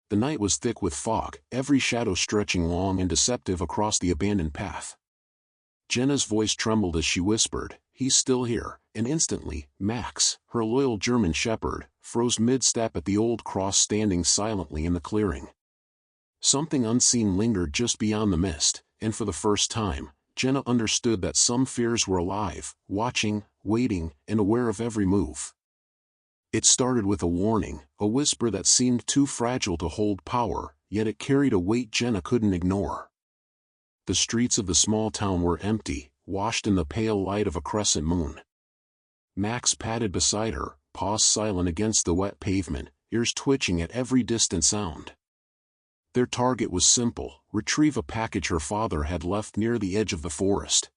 The night was thick with fog, every shadow stretching long and deceptive across the abandoned path. Jenna's voice trembled as she whispered, "He's still here," and instantly, Max, her loyal German shepherd, froze mid-step at the old cross standing silently in the clearing. Something unseen lingered just beyond the mist, and for the first time, Jenna understood that some fears were alive, watching, waiting, and aware of every move. It started with a warning, a whisper that seemed too fragile to hold power, yet it carried a weight Jenna couldn't ignore. The streets of the small town were empty, washed in the pale light of a crescent moon. Max padded beside her, paws silent against the wet pavement, ears twitching at every distant sound. Their target was simple: retrieve a package her father had left near the edge of the forest.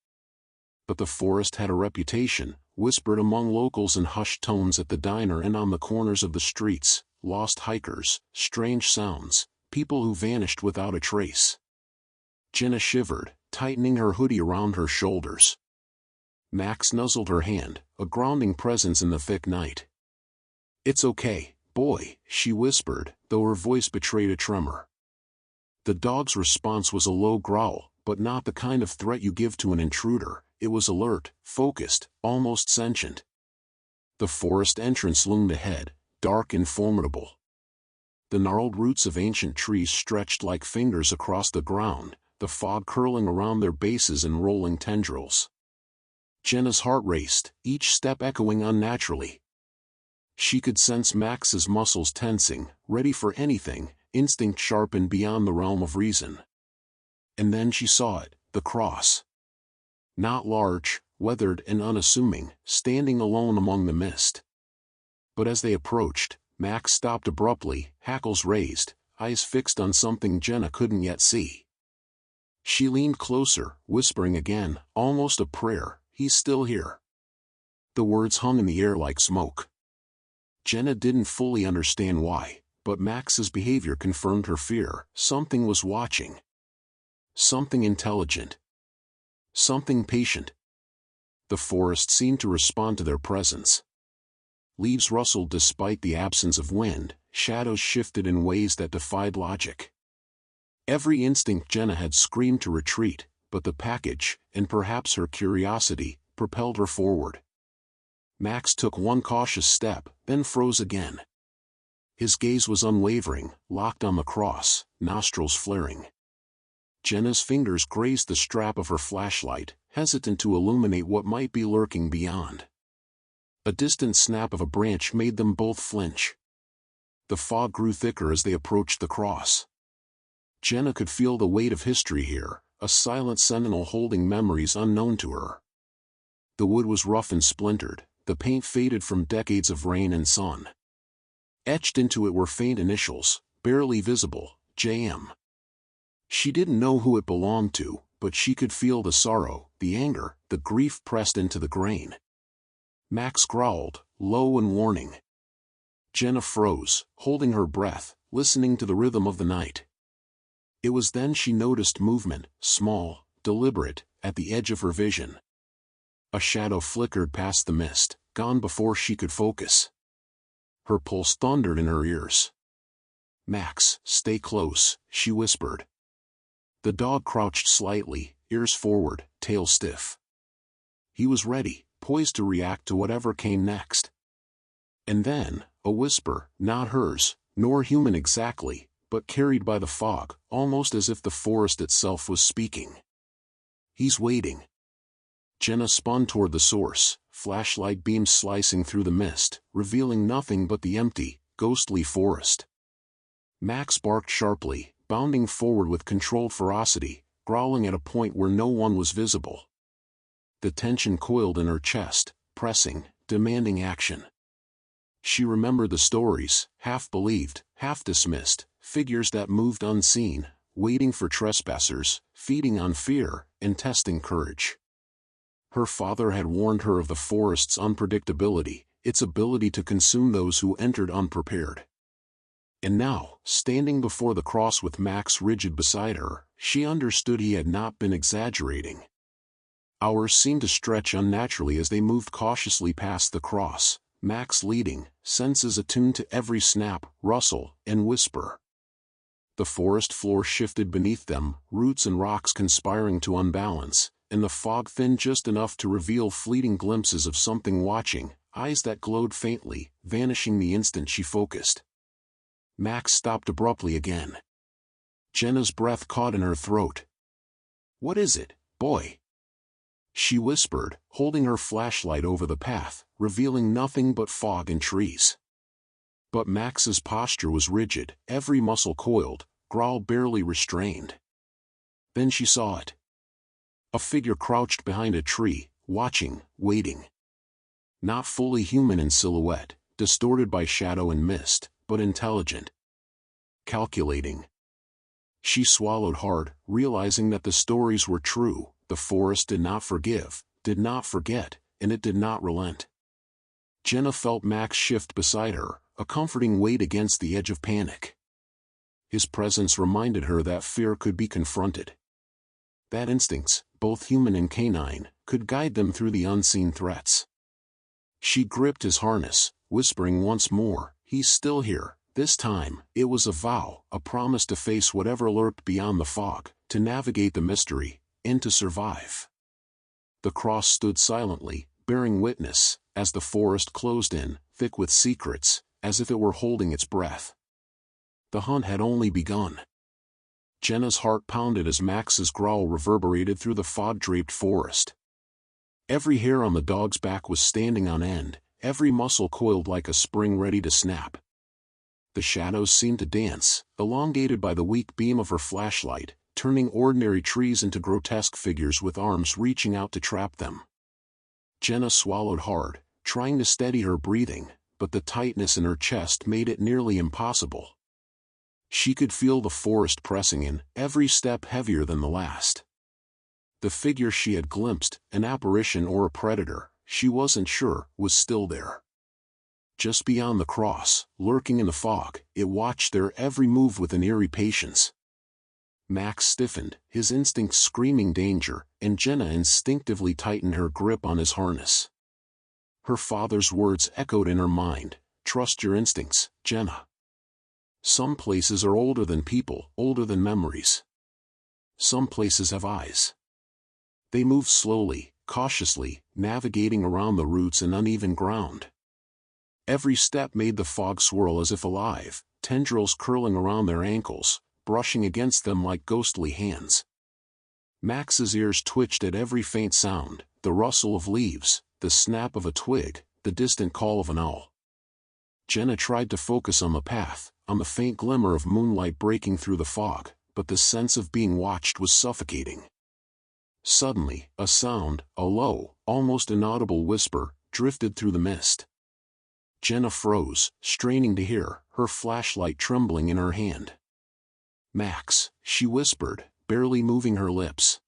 But the forest had a reputation, whispered among locals in hushed tones at the diner and on the corners of the streets: lost hikers, strange sounds, people who vanished without a trace. Jenna shivered, tightening her hoodie around her shoulders. Max nuzzled her hand, a grounding presence in the thick night. "It's okay, boy," she whispered, though her voice betrayed a tremor. The dog's response was a low growl, but not the kind of threat you give to an intruder. It was alert, focused, almost sentient. The forest entrance loomed ahead, dark and formidable. The gnarled roots of ancient trees stretched like fingers across the ground, the fog curling around their bases in rolling tendrils. Jenna's heart raced, each step echoing unnaturally. She could sense Max's muscles tensing, ready for anything, instinct sharpened beyond the realm of reason. And then she saw it, the cross. Not large, weathered and unassuming, standing alone among the mist. But as they approached, Max stopped abruptly, hackles raised, eyes fixed on something Jenna couldn't yet see. She leaned closer, whispering again, almost a prayer, "He's still here." The words hung in the air like smoke. Jenna didn't fully understand why, but Max's behavior confirmed her fear. Something was watching. Something intelligent. Something patient. The forest seemed to respond to their presence. Leaves rustled despite the absence of wind, shadows shifted in ways that defied logic. Every instinct Jenna had screamed to retreat, but the package, and perhaps her curiosity, propelled her forward. Max took one cautious step, then froze again. His gaze was unwavering, locked on the cross, nostrils flaring. Jenna's fingers grazed the strap of her flashlight, hesitant to illuminate what might be lurking beyond. A distant snap of a branch made them both flinch. The fog grew thicker as they approached the cross. Jenna could feel the weight of history here, a silent sentinel holding memories unknown to her. The wood was rough and splintered, the paint faded from decades of rain and sun. Etched into it were faint initials, barely visible, J.M. She didn't know who it belonged to, but she could feel the sorrow, the anger, the grief pressed into the grain. Max growled, low and warning. Jenna froze, holding her breath, listening to the rhythm of the night. It was then she noticed movement, small, deliberate, at the edge of her vision. A shadow flickered past the mist, gone before she could focus. Her pulse thundered in her ears. "Max, stay close," she whispered. The dog crouched slightly, ears forward, tail stiff. He was ready, poised to react to whatever came next. And then, a whisper, not hers, nor human exactly, but carried by the fog, almost as if the forest itself was speaking. "He's waiting." Jenna spun toward the source, flashlight beams slicing through the mist, revealing nothing but the empty, ghostly forest. Max barked sharply, bounding forward with controlled ferocity, growling at a point where no one was visible. The tension coiled in her chest, pressing, demanding action. She remembered the stories, half believed, half dismissed, figures that moved unseen, waiting for trespassers, feeding on fear, and testing courage. Her father had warned her of the forest's unpredictability, its ability to consume those who entered unprepared. And now, standing before the cross with Max rigid beside her, she understood he had not been exaggerating. Hours seemed to stretch unnaturally as they moved cautiously past the cross, Max leading, senses attuned to every snap, rustle, and whisper. The forest floor shifted beneath them, roots and rocks conspiring to unbalance, and the fog thinned just enough to reveal fleeting glimpses of something watching, eyes that glowed faintly, vanishing the instant she focused. Max stopped abruptly again. Jenna's breath caught in her throat. "What is it, boy?" she whispered, holding her flashlight over the path, revealing nothing but fog and trees. But Max's posture was rigid, every muscle coiled, growl barely restrained. Then she saw it. A figure crouched behind a tree, watching, waiting. Not fully human in silhouette, distorted by shadow and mist, but intelligent. Calculating. She swallowed hard, realizing that the stories were true. The forest did not forgive, did not forget, and it did not relent. Jenna felt Max shift beside her, a comforting weight against the edge of panic. His presence reminded her that fear could be confronted. That instincts, both human and canine, could guide them through the unseen threats. She gripped his harness, whispering once more, "He's still here." This time, it was a vow, a promise to face whatever lurked beyond the fog, to navigate the mystery, and to survive. The cross stood silently, bearing witness, as the forest closed in, thick with secrets, as if it were holding its breath. The hunt had only begun. Jenna's heart pounded as Max's growl reverberated through the fog-draped forest. Every hair on the dog's back was standing on end, every muscle coiled like a spring ready to snap. The shadows seemed to dance, elongated by the weak beam of her flashlight, turning ordinary trees into grotesque figures with arms reaching out to trap them. Jenna swallowed hard, trying to steady her breathing, but the tightness in her chest made it nearly impossible. She could feel the forest pressing in, every step heavier than the last. The figure she had glimpsed, an apparition or a predator, she wasn't sure, was still there. Just beyond the cross, lurking in the fog, it watched their every move with an eerie patience. Max stiffened, his instincts screaming danger, and Jenna instinctively tightened her grip on his harness. Her father's words echoed in her mind, "Trust your instincts, Jenna. Some places are older than people, older than memories. Some places have eyes." They moved slowly, cautiously, navigating around the roots and uneven ground. Every step made the fog swirl as if alive, tendrils curling around their ankles, brushing against them like ghostly hands. Max's ears twitched at every faint sound, the rustle of leaves, the snap of a twig, the distant call of an owl. Jenna tried to focus on the path, on the faint glimmer of moonlight breaking through the fog, but the sense of being watched was suffocating. Suddenly, a sound, a low, almost inaudible whisper, drifted through the mist. Jenna froze, straining to hear, her flashlight trembling in her hand. "Max," she whispered, barely moving her lips.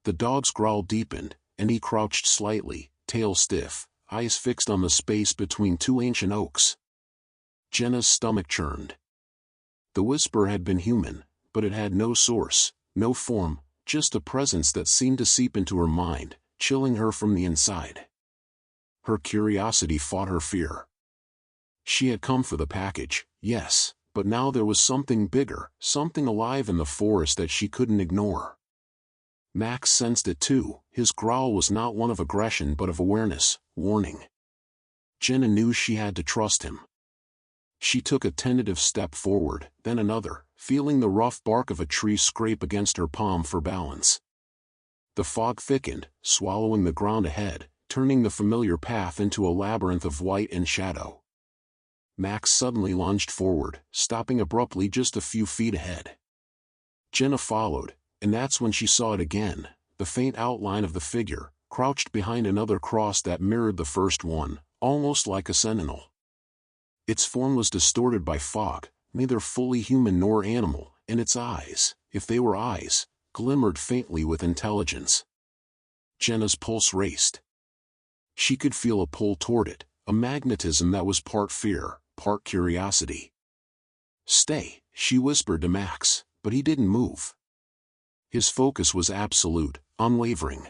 The dog's growl deepened, and he crouched slightly, tail stiff, eyes fixed on the space between two ancient oaks. Jenna's stomach churned. The whisper had been human, but it had no source, no form, just a presence that seemed to seep into her mind, chilling her from the inside. Her curiosity fought her fear. She had come for the package, yes, but now there was something bigger, something alive in the forest that she couldn't ignore. Max sensed it too. His growl was not one of aggression but of awareness, warning. Jenna knew she had to trust him. She took a tentative step forward, then another, feeling the rough bark of a tree scrape against her palm for balance. The fog thickened, swallowing the ground ahead, turning the familiar path into a labyrinth of white and shadow. Max suddenly lunged forward, stopping abruptly just a few feet ahead. Jenna followed, and that's when she saw it again, the faint outline of the figure, crouched behind another cross that mirrored the first one, almost like a sentinel. Its form was distorted by fog, neither fully human nor animal, and its eyes, if they were eyes, glimmered faintly with intelligence. Jenna's pulse raced. She could feel a pull toward it, a magnetism that was part fear, part curiosity. "Stay," she whispered to Max, but he didn't move. His focus was absolute, unwavering.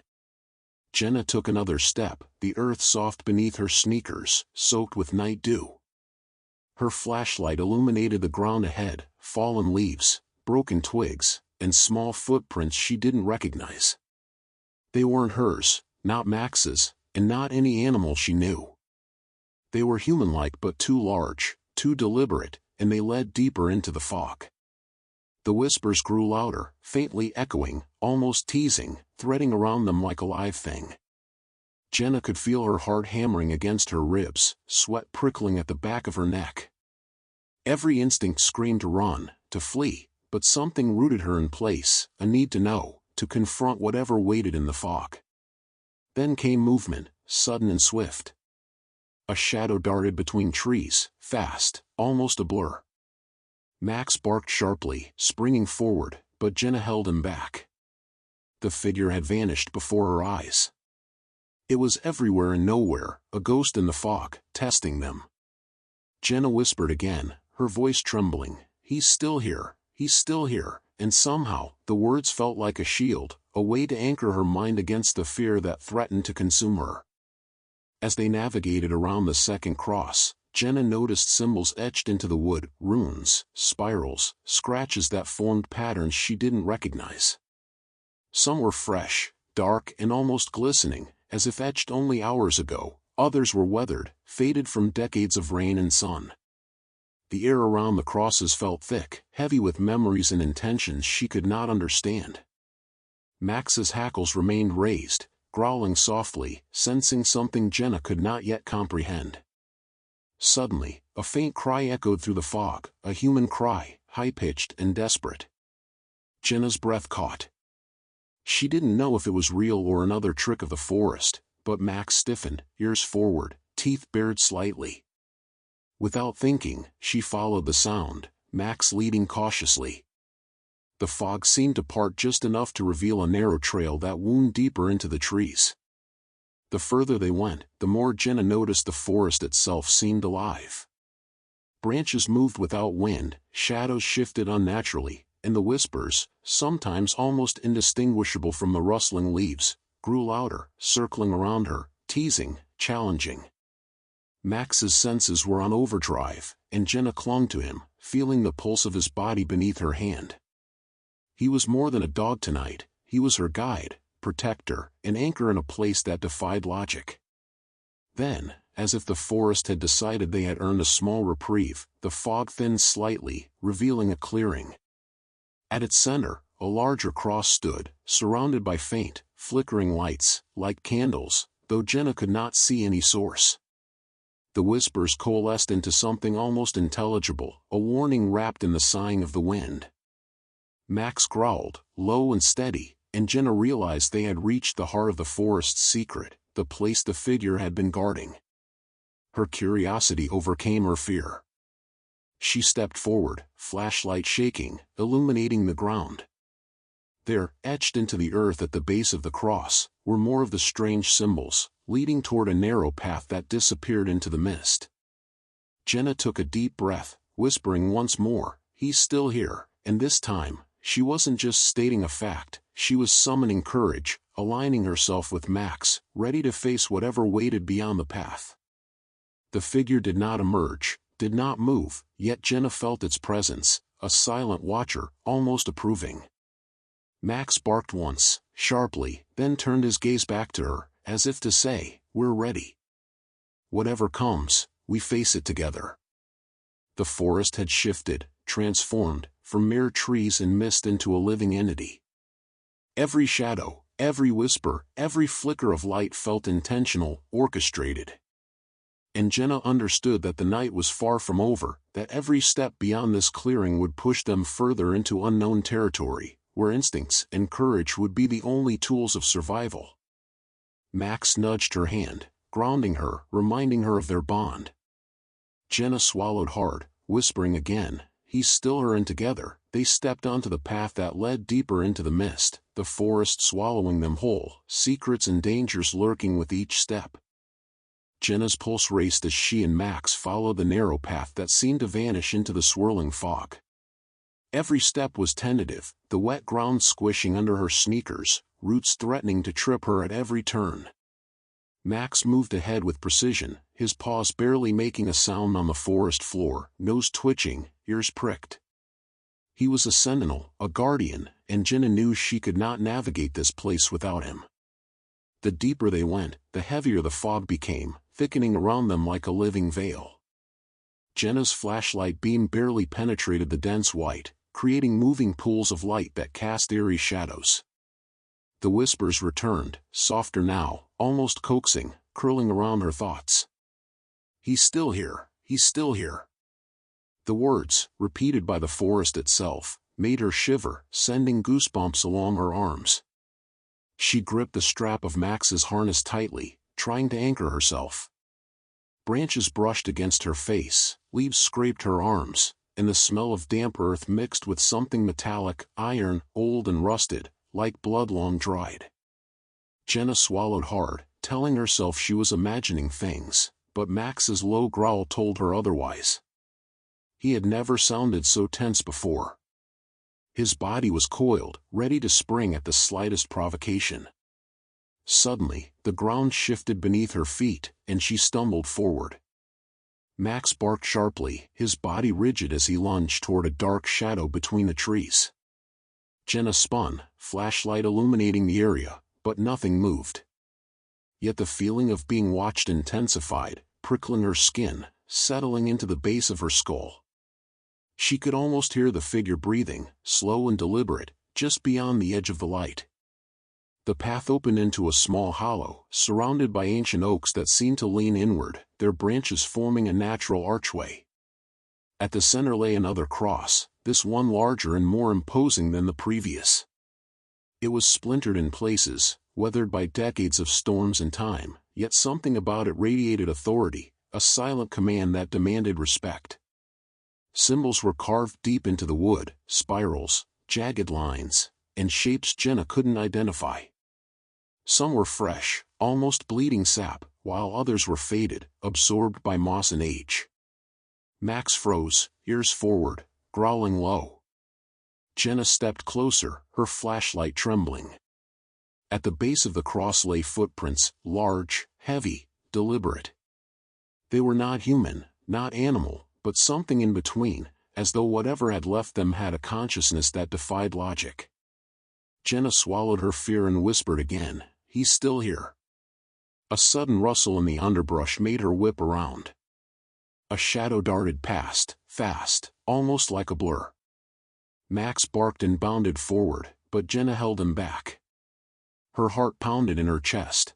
Jenna took another step, the earth soft beneath her sneakers, soaked with night dew. Her flashlight illuminated the ground ahead, fallen leaves, broken twigs, and small footprints she didn't recognize. They weren't hers, not Max's, and not any animal she knew. They were human-like but too large, too deliberate, and they led deeper into the fog. The whispers grew louder, faintly echoing, almost teasing, threading around them like a live thing. Jenna could feel her heart hammering against her ribs, sweat prickling at the back of her neck. Every instinct screamed to run, to flee, but something rooted her in place, a need to know, to confront whatever waited in the fog. Then came movement, sudden and swift. A shadow darted between trees, fast, almost a blur. Max barked sharply, springing forward, but Jenna held him back. The figure had vanished before her eyes. It was everywhere and nowhere, a ghost in the fog, testing them. Jenna whispered again, her voice trembling, "He's still here, he's still here," and somehow, the words felt like a shield, a way to anchor her mind against the fear that threatened to consume her. As they navigated around the second cross, Jenna noticed symbols etched into the wood, runes, spirals, scratches that formed patterns she didn't recognize. Some were fresh, dark and almost glistening, as if etched only hours ago. Others were weathered, faded from decades of rain and sun. The air around the crosses felt thick, heavy with memories and intentions she could not understand. Max's hackles remained raised, growling softly, sensing something Jenna could not yet comprehend. Suddenly, a faint cry echoed through the fog, a human cry, high-pitched and desperate. Jenna's breath caught. She didn't know if it was real or another trick of the forest, but Max stiffened, ears forward, teeth bared slightly. Without thinking, she followed the sound, Max leading cautiously. The fog seemed to part just enough to reveal a narrow trail that wound deeper into the trees. The further they went, the more Jenna noticed the forest itself seemed alive. Branches moved without wind, shadows shifted unnaturally, and the whispers, sometimes almost indistinguishable from the rustling leaves, grew louder, circling around her, teasing, challenging. Max's senses were on overdrive, and Jenna clung to him, feeling the pulse of his body beneath her hand. He was more than a dog tonight, he was her guide, protector, an anchor in a place that defied logic. Then, as if the forest had decided they had earned a small reprieve, the fog thinned slightly, revealing a clearing. At its center, a larger cross stood, surrounded by faint, flickering lights, like candles, though Jenna could not see any source. The whispers coalesced into something almost intelligible, a warning wrapped in the sighing of the wind. Max growled, low and steady, and Jenna realized they had reached the heart of the forest's secret, the place the figure had been guarding. Her curiosity overcame her fear. She stepped forward, flashlight shaking, illuminating the ground. There, etched into the earth at the base of the cross, were more of the strange symbols, leading toward a narrow path that disappeared into the mist. Jenna took a deep breath, whispering once more, "He's still here," and this time, she wasn't just stating a fact, she was summoning courage, aligning herself with Max, ready to face whatever waited beyond the path. The figure did not emerge, did not move, yet Jenna felt its presence, a silent watcher, almost approving. Max barked once, sharply, then turned his gaze back to her, as if to say, "We're ready. Whatever comes, we face it together." The forest had shifted, transformed, from mere trees and mist into a living entity. Every shadow, every whisper, every flicker of light felt intentional, orchestrated. And Jenna understood that the night was far from over, that every step beyond this clearing would push them further into unknown territory, where instincts and courage would be the only tools of survival. Max nudged her hand, grounding her, reminding her of their bond. Jenna swallowed hard, whispering again, "He's still her," and together, they stepped onto the path that led deeper into the mist, the forest swallowing them whole, secrets and dangers lurking with each step. Jenna's pulse raced as she and Max followed the narrow path that seemed to vanish into the swirling fog. Every step was tentative, the wet ground squishing under her sneakers, roots threatening to trip her at every turn. Max moved ahead with precision, his paws barely making a sound on the forest floor, nose twitching, ears pricked. He was a sentinel, a guardian, and Jenna knew she could not navigate this place without him. The deeper they went, the heavier the fog became, thickening around them like a living veil. Jenna's flashlight beam barely penetrated the dense white, creating moving pools of light that cast eerie shadows. The whispers returned, softer now, almost coaxing, curling around her thoughts. "He's still here, he's still here." The words, repeated by the forest itself, made her shiver, sending goosebumps along her arms. She gripped the strap of Max's harness tightly, trying to anchor herself. Branches brushed against her face, leaves scraped her arms, and the smell of damp earth mixed with something metallic, iron, old and rusted, like blood long dried. Jenna swallowed hard, telling herself she was imagining things, but Max's low growl told her otherwise. He had never sounded so tense before. His body was coiled, ready to spring at the slightest provocation. Suddenly, the ground shifted beneath her feet, and she stumbled forward. Max barked sharply, his body rigid as he lunged toward a dark shadow between the trees. Jenna spun, flashlight illuminating the area, but nothing moved. Yet the feeling of being watched intensified, prickling her skin, settling into the base of her skull. She could almost hear the figure breathing, slow and deliberate, just beyond the edge of the light. The path opened into a small hollow, surrounded by ancient oaks that seemed to lean inward, their branches forming a natural archway. At the center lay another cross, this one larger and more imposing than the previous. It was splintered in places, weathered by decades of storms and time, yet something about it radiated authority, a silent command that demanded respect. Symbols were carved deep into the wood, spirals, jagged lines, and shapes Jenna couldn't identify. Some were fresh, almost bleeding sap, while others were faded, absorbed by moss and age. Max froze, ears forward, growling low. Jenna stepped closer, her flashlight trembling. At the base of the cross lay footprints, large, heavy, deliberate. They were not human, not animal, but something in between, as though whatever had left them had a consciousness that defied logic. Jenna swallowed her fear and whispered again, "He's still here." A sudden rustle in the underbrush made her whip around. A shadow darted past, fast, almost like a blur. Max barked and bounded forward, but Jenna held him back. Her heart pounded in her chest.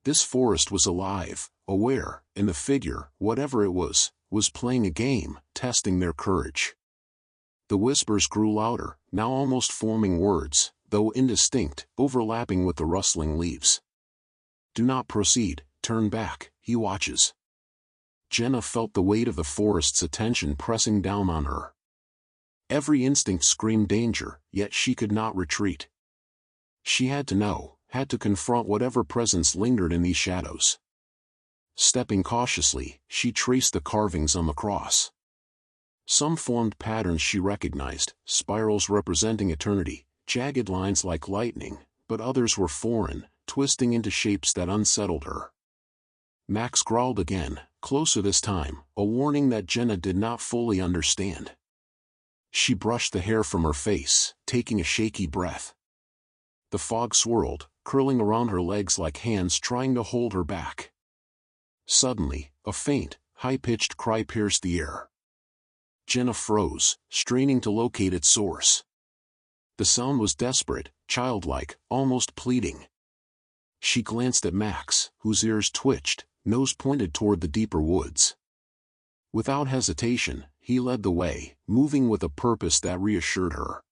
This forest was alive, aware, and the figure, whatever it was playing a game, testing their courage. The whispers grew louder, now almost forming words, though indistinct, overlapping with the rustling leaves. "Do not proceed, turn back, he watches." Jenna felt the weight of the forest's attention pressing down on her. Every instinct screamed danger, yet she could not retreat. She had to know, had to confront whatever presence lingered in these shadows. Stepping cautiously, she traced the carvings on the cross. Some formed patterns she recognized, spirals representing eternity, jagged lines like lightning, but others were foreign, twisting into shapes that unsettled her. Max growled again, closer this time, a warning that Jenna did not fully understand. She brushed the hair from her face, taking a shaky breath. The fog swirled, curling around her legs like hands trying to hold her back. Suddenly, a faint, high-pitched cry pierced the air. Jenna froze, straining to locate its source. The sound was desperate, childlike, almost pleading. She glanced at Max, whose ears twitched, nose pointed toward the deeper woods. Without hesitation, he led the way, moving with a purpose that reassured her.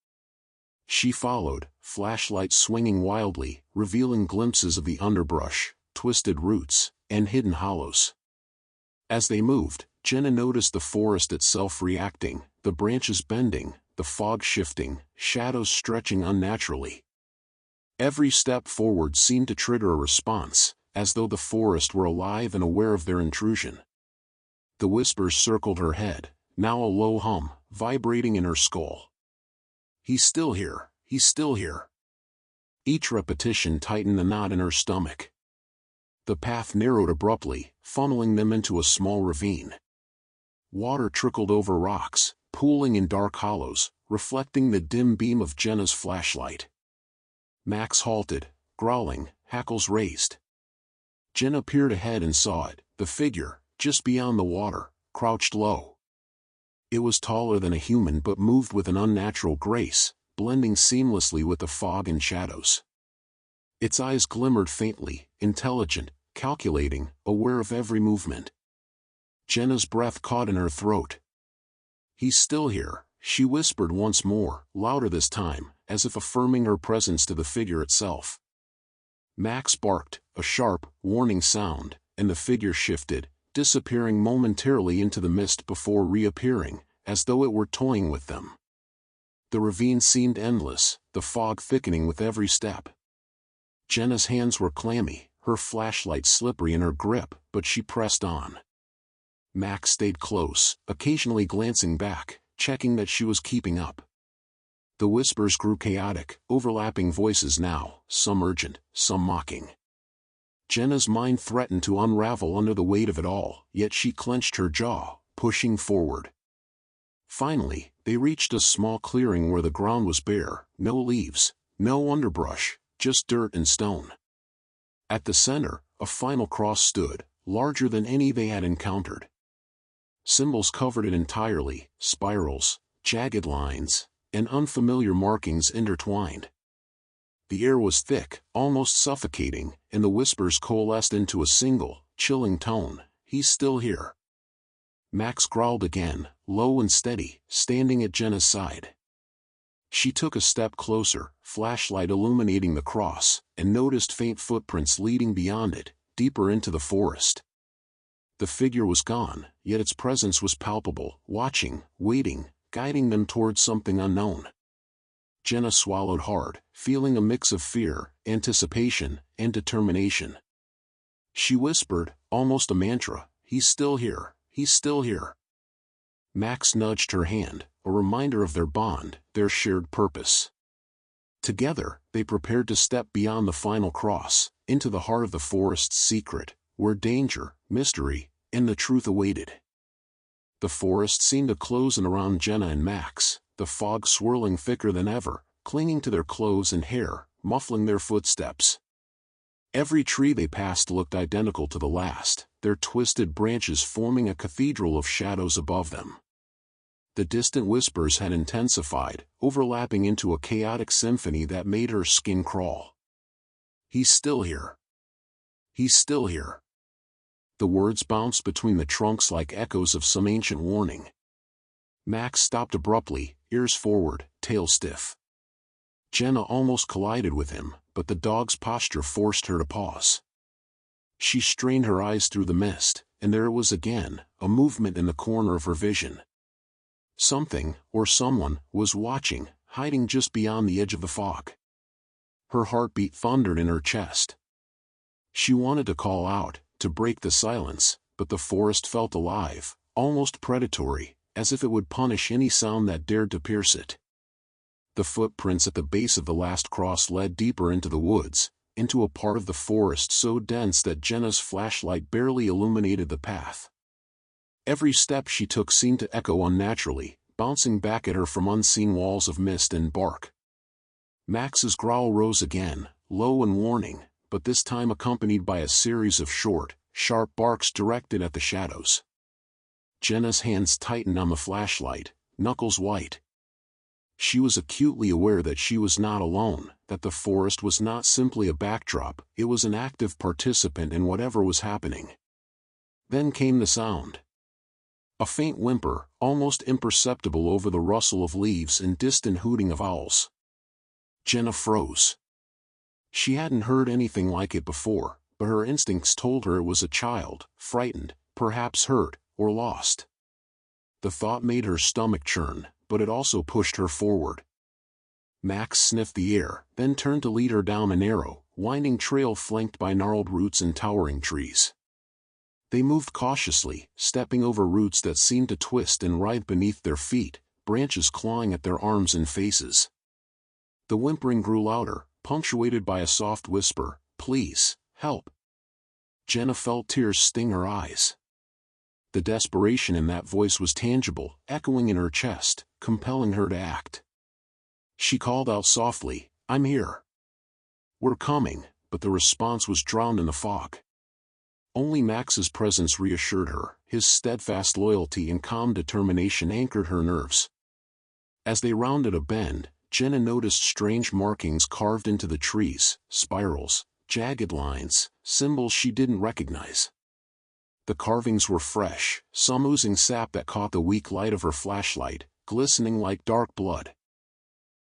She followed, flashlight swinging wildly, revealing glimpses of the underbrush, twisted roots, and hidden hollows. As they moved, Jenna noticed the forest itself reacting, the branches bending, the fog shifting, shadows stretching unnaturally. Every step forward seemed to trigger a response, as though the forest were alive and aware of their intrusion. The whispers circled her head, now a low hum, vibrating in her skull. "He's still here, he's still here." Each repetition tightened the knot in her stomach. The path narrowed abruptly, funneling them into a small ravine. Water trickled over rocks, pooling in dark hollows, reflecting the dim beam of Jenna's flashlight. Max halted, growling, hackles raised. Jenna peered ahead and saw it, the figure, just beyond the water, crouched low. It was taller than a human but moved with an unnatural grace, blending seamlessly with the fog and shadows. Its eyes glimmered faintly, intelligent, calculating, aware of every movement. Jenna's breath caught in her throat. "He's still here," she whispered once more, louder this time, as if affirming her presence to the figure itself. Max barked, a sharp, warning sound, and the figure shifted, disappearing momentarily into the mist before reappearing, as though it were toying with them. The ravine seemed endless, the fog thickening with every step. Jenna's hands were clammy, her flashlight slippery in her grip, but she pressed on. Max stayed close, occasionally glancing back, checking that she was keeping up. The whispers grew chaotic, overlapping voices now, some urgent, some mocking. Jenna's mind threatened to unravel under the weight of it all, yet she clenched her jaw, pushing forward. Finally, they reached a small clearing where the ground was bare, no leaves, no underbrush, just dirt and stone. At the center, a final cross stood, larger than any they had encountered. Symbols covered it entirely, spirals, jagged lines, and unfamiliar markings intertwined. The air was thick, almost suffocating, and the whispers coalesced into a single, chilling tone, "He's still here." Max growled again, low and steady, standing at Jenna's side. She took a step closer, flashlight illuminating the cross, and noticed faint footprints leading beyond it, deeper into the forest. The figure was gone, yet its presence was palpable, watching, waiting, guiding them towards something unknown. Jenna swallowed hard, feeling a mix of fear, anticipation, and determination. She whispered, almost a mantra, "He's still here, he's still here." Max nudged her hand, a reminder of their bond, their shared purpose. Together, they prepared to step beyond the final cross, into the heart of the forest's secret, where danger, mystery, and the truth awaited. The forest seemed to close in around Jenna and Max, the fog swirling thicker than ever, clinging to their clothes and hair, muffling their footsteps. Every tree they passed looked identical to the last, their twisted branches forming a cathedral of shadows above them. The distant whispers had intensified, overlapping into a chaotic symphony that made her skin crawl. "He's still here. He's still here." The words bounced between the trunks like echoes of some ancient warning. Max stopped abruptly, ears forward, tail stiff. Jenna almost collided with him, but the dog's posture forced her to pause. She strained her eyes through the mist, and there it was again, a movement in the corner of her vision. Something, or someone, was watching, hiding just beyond the edge of the fog. Her heartbeat thundered in her chest. She wanted to call out, to break the silence, but the forest felt alive, almost predatory, as if it would punish any sound that dared to pierce it. The footprints at the base of the last cross led deeper into the woods, into a part of the forest so dense that Jenna's flashlight barely illuminated the path. Every step she took seemed to echo unnaturally, bouncing back at her from unseen walls of mist and bark. Max's growl rose again, low and warning, but this time accompanied by a series of short, sharp barks directed at the shadows. Jenna's hands tightened on the flashlight, knuckles white. She was acutely aware that she was not alone, that the forest was not simply a backdrop, it was an active participant in whatever was happening. Then came the sound. A faint whimper, almost imperceptible over the rustle of leaves and distant hooting of owls. Jenna froze. She hadn't heard anything like it before, but her instincts told her it was a child, frightened, perhaps hurt, or lost. The thought made her stomach churn, but it also pushed her forward. Max sniffed the air, then turned to lead her down a narrow, winding trail flanked by gnarled roots and towering trees. They moved cautiously, stepping over roots that seemed to twist and writhe beneath their feet, branches clawing at their arms and faces. The whimpering grew louder, punctuated by a soft whisper, "Please, help." Jenna felt tears sting her eyes. The desperation in that voice was tangible, echoing in her chest, compelling her to act. She called out softly, "I'm here." "We're coming," but the response was drowned in the fog. Only Max's presence reassured her, his steadfast loyalty and calm determination anchored her nerves. As they rounded a bend, Jenna noticed strange markings carved into the trees, spirals, jagged lines, symbols she didn't recognize. The carvings were fresh, some oozing sap that caught the weak light of her flashlight, glistening like dark blood.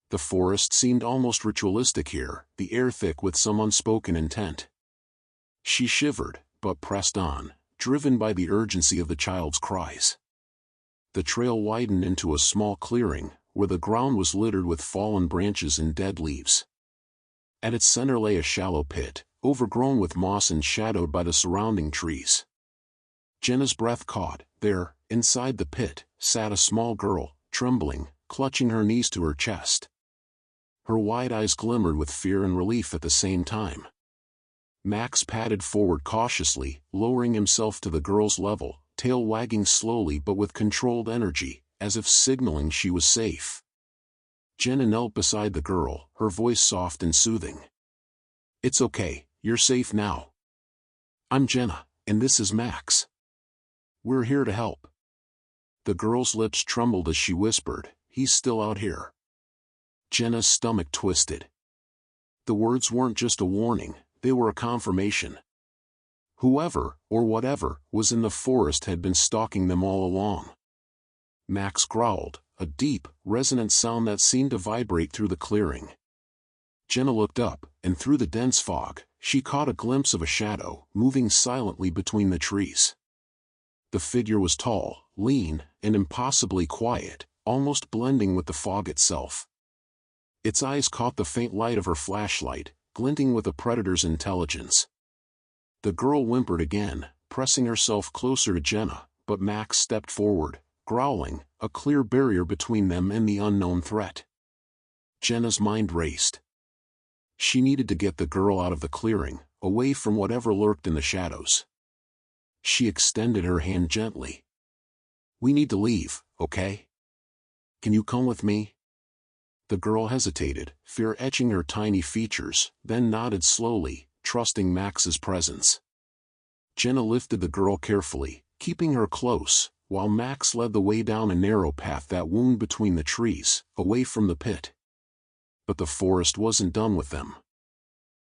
The forest seemed almost ritualistic here, the air thick with some unspoken intent. She shivered, but pressed on, driven by the urgency of the child's cries. The trail widened into a small clearing, where the ground was littered with fallen branches and dead leaves. At its center lay a shallow pit, overgrown with moss and shadowed by the surrounding trees. Jenna's breath caught. There, inside the pit, sat a small girl, trembling, clutching her knees to her chest. Her wide eyes glimmered with fear and relief at the same time. Max padded forward cautiously, lowering himself to the girl's level, tail wagging slowly but with controlled energy, as if signaling she was safe. Jenna knelt beside the girl, her voice soft and soothing. "It's okay, you're safe now. I'm Jenna, and this is Max. We're here to help." The girl's lips trembled as she whispered, "He's still out here." Jenna's stomach twisted. The words weren't just a warning, they were a confirmation. Whoever, or whatever, was in the forest had been stalking them all along. Max growled, a deep, resonant sound that seemed to vibrate through the clearing. Jenna looked up, and through the dense fog, she caught a glimpse of a shadow, moving silently between the trees. The figure was tall, lean, and impossibly quiet, almost blending with the fog itself. Its eyes caught the faint light of her flashlight, glinting with a predator's intelligence. The girl whimpered again, pressing herself closer to Jenna, but Max stepped forward, growling, a clear barrier between them and the unknown threat. Jenna's mind raced. She needed to get the girl out of the clearing, away from whatever lurked in the shadows. She extended her hand gently. "We need to leave, okay? Can you come with me?" The girl hesitated, fear etching her tiny features, then nodded slowly, trusting Max's presence. Jenna lifted the girl carefully, keeping her close, while Max led the way down a narrow path that wound between the trees, away from the pit. But the forest wasn't done with them.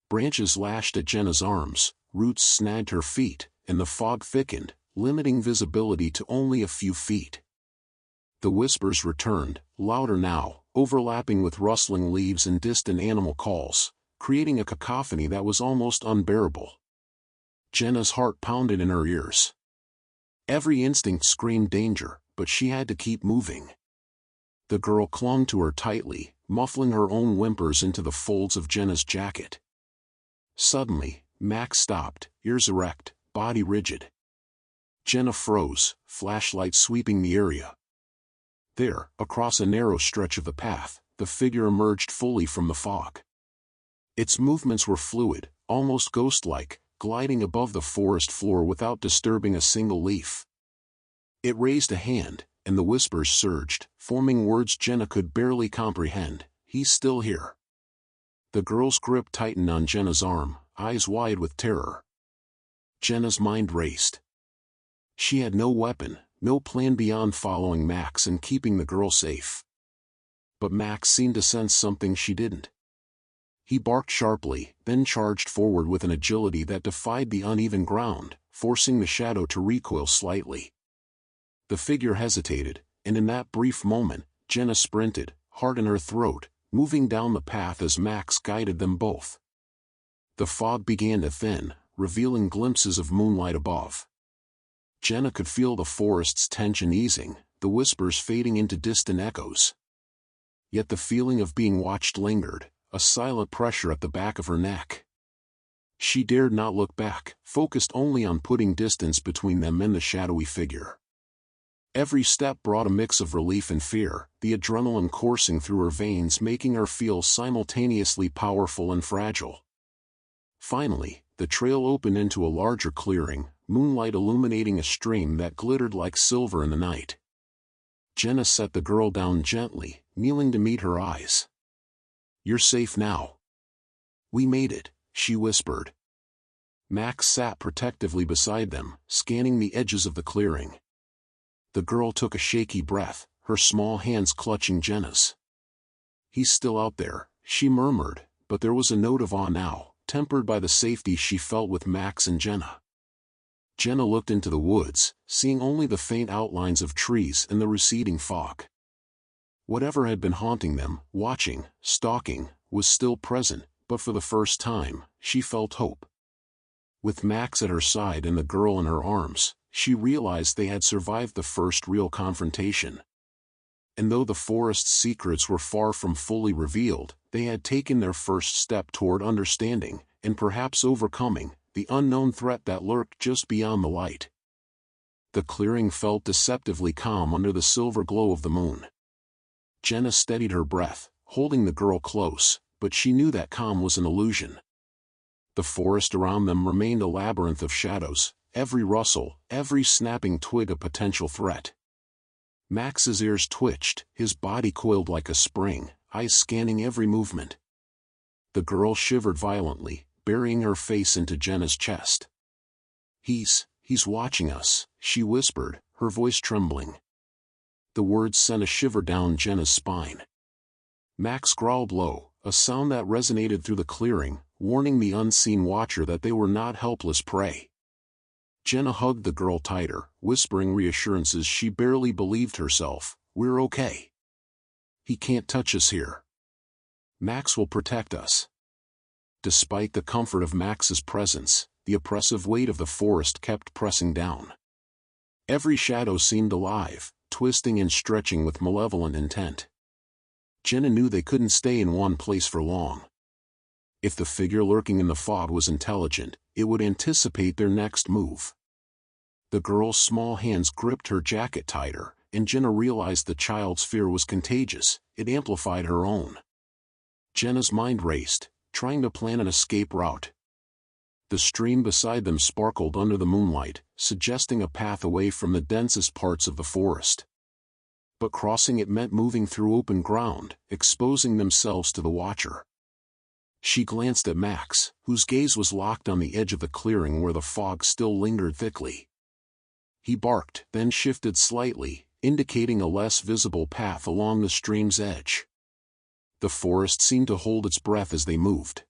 Branches lashed at Jenna's arms, roots snagged her feet, and the fog thickened, limiting visibility to only a few feet. The whispers returned, louder now, overlapping with rustling leaves and distant animal calls, creating a cacophony that was almost unbearable. Jenna's heart pounded in her ears. Every instinct screamed danger, but she had to keep moving. The girl clung to her tightly, muffling her own whimpers into the folds of Jenna's jacket. Suddenly, Max stopped, ears erect, body rigid. Jenna froze, flashlight sweeping the area. There, across a narrow stretch of the path, the figure emerged fully from the fog. Its movements were fluid, almost ghost-like, gliding above the forest floor without disturbing a single leaf. It raised a hand, and the whispers surged, forming words Jenna could barely comprehend. "He's still here." The girl's grip tightened on Jenna's arm, eyes wide with terror. Jenna's mind raced. She had no weapon, no plan beyond following Max and keeping the girl safe. But Max seemed to sense something she didn't. He barked sharply, then charged forward with an agility that defied the uneven ground, forcing the shadow to recoil slightly. The figure hesitated, and in that brief moment, Jenna sprinted, heart in her throat, moving down the path as Max guided them both. The fog began to thin, revealing glimpses of moonlight above. Jenna could feel the forest's tension easing, the whispers fading into distant echoes. Yet the feeling of being watched lingered, a silent pressure at the back of her neck. She dared not look back, focused only on putting distance between them and the shadowy figure. Every step brought a mix of relief and fear, the adrenaline coursing through her veins making her feel simultaneously powerful and fragile. Finally, the trail opened into a larger clearing, moonlight illuminating a stream that glittered like silver in the night. Jenna set the girl down gently, kneeling to meet her eyes. "You're safe now." "We made it," she whispered. Max sat protectively beside them, scanning the edges of the clearing. The girl took a shaky breath, her small hands clutching Jenna's. "He's still out there," she murmured, but there was a note of awe now, tempered by the safety she felt with Max and Jenna. Jenna looked into the woods, seeing only the faint outlines of trees and the receding fog. Whatever had been haunting them, watching, stalking, was still present, but for the first time, she felt hope. With Max at her side and the girl in her arms, she realized they had survived the first real confrontation. And though the forest's secrets were far from fully revealed, they had taken their first step toward understanding, and perhaps overcoming, the unknown threat that lurked just beyond the light. The clearing felt deceptively calm under the silver glow of the moon. Jenna steadied her breath, holding the girl close, but she knew that calm was an illusion. The forest around them remained a labyrinth of shadows, every rustle, every snapping twig a potential threat. Max's ears twitched, his body coiled like a spring, eyes scanning every movement. The girl shivered violently, burying her face into Jenna's chest. He's watching us," she whispered, her voice trembling. The words sent a shiver down Jenna's spine. Max growled low, a sound that resonated through the clearing, warning the unseen watcher that they were not helpless prey. Jenna hugged the girl tighter, whispering reassurances she barely believed herself. "We're okay. He can't touch us here. Max will protect us." Despite the comfort of Max's presence, the oppressive weight of the forest kept pressing down. Every shadow seemed alive, twisting and stretching with malevolent intent. Jenna knew they couldn't stay in one place for long. If the figure lurking in the fog was intelligent, it would anticipate their next move. The girl's small hands gripped her jacket tighter, and Jenna realized the child's fear was contagious. It amplified her own. Jenna's mind raced, trying to plan an escape route. The stream beside them sparkled under the moonlight, suggesting a path away from the densest parts of the forest. But crossing it meant moving through open ground, exposing themselves to the watcher. She glanced at Max, whose gaze was locked on the edge of the clearing where the fog still lingered thickly. He barked, then shifted slightly, indicating a less visible path along the stream's edge. The forest seemed to hold its breath as they moved.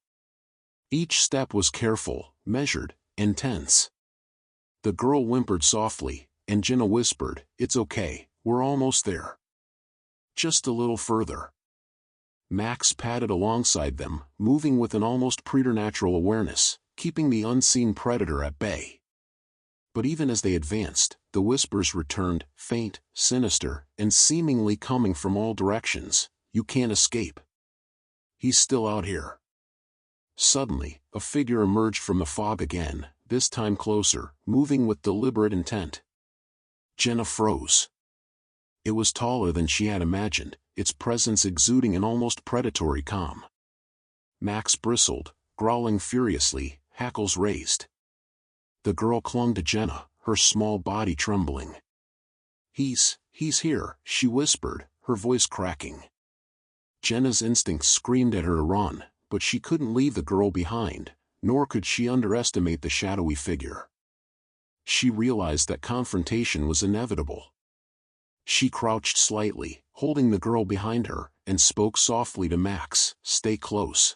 Each step was careful, measured, intense. The girl whimpered softly, and Jenna whispered, "It's okay, we're almost there. Just a little further." Max padded alongside them, moving with an almost preternatural awareness, keeping the unseen predator at bay. But even as they advanced, the whispers returned, faint, sinister, and seemingly coming from all directions. "You can't escape. He's still out here." Suddenly, a figure emerged from the fog again, this time closer, moving with deliberate intent. Jenna froze. It was taller than she had imagined, its presence exuding an almost predatory calm. Max bristled, growling furiously, hackles raised. The girl clung to Jenna, her small body trembling. He's here," she whispered, her voice cracking. Jenna's instincts screamed at her to run, but she couldn't leave the girl behind, nor could she underestimate the shadowy figure. She realized that confrontation was inevitable. She crouched slightly, holding the girl behind her, and spoke softly to Max, "Stay close.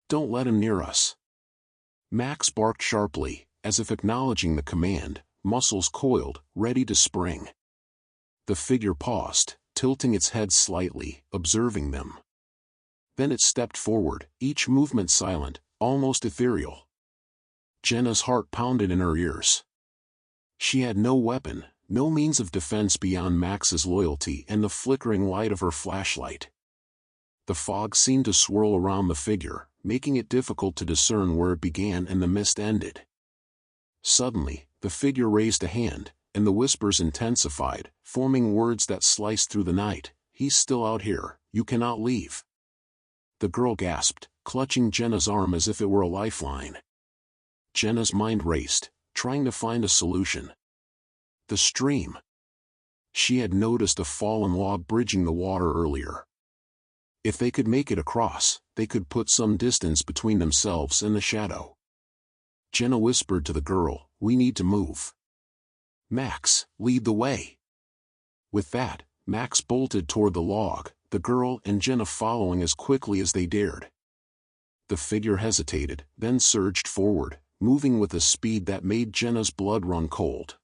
Don't let him near us." Max barked sharply, as if acknowledging the command, muscles coiled, ready to spring. The figure paused, tilting its head slightly, observing them. Then it stepped forward, each movement silent, almost ethereal. Jenna's heart pounded in her ears. She had no weapon, no means of defense beyond Max's loyalty and the flickering light of her flashlight. The fog seemed to swirl around the figure, making it difficult to discern where it began and the mist ended. Suddenly, the figure raised a hand, and the whispers intensified, forming words that sliced through the night. "He's still out here, you cannot leave." The girl gasped, clutching Jenna's arm as if it were a lifeline. Jenna's mind raced, trying to find a solution. The stream. She had noticed a fallen log bridging the water earlier. If they could make it across, they could put some distance between themselves and the shadow. Jenna whispered to the girl, "We need to move. Max, lead the way." With that, Max bolted toward the log, the girl and Jenna following as quickly as they dared. The figure hesitated, then surged forward, moving with a speed that made Jenna's blood run cold.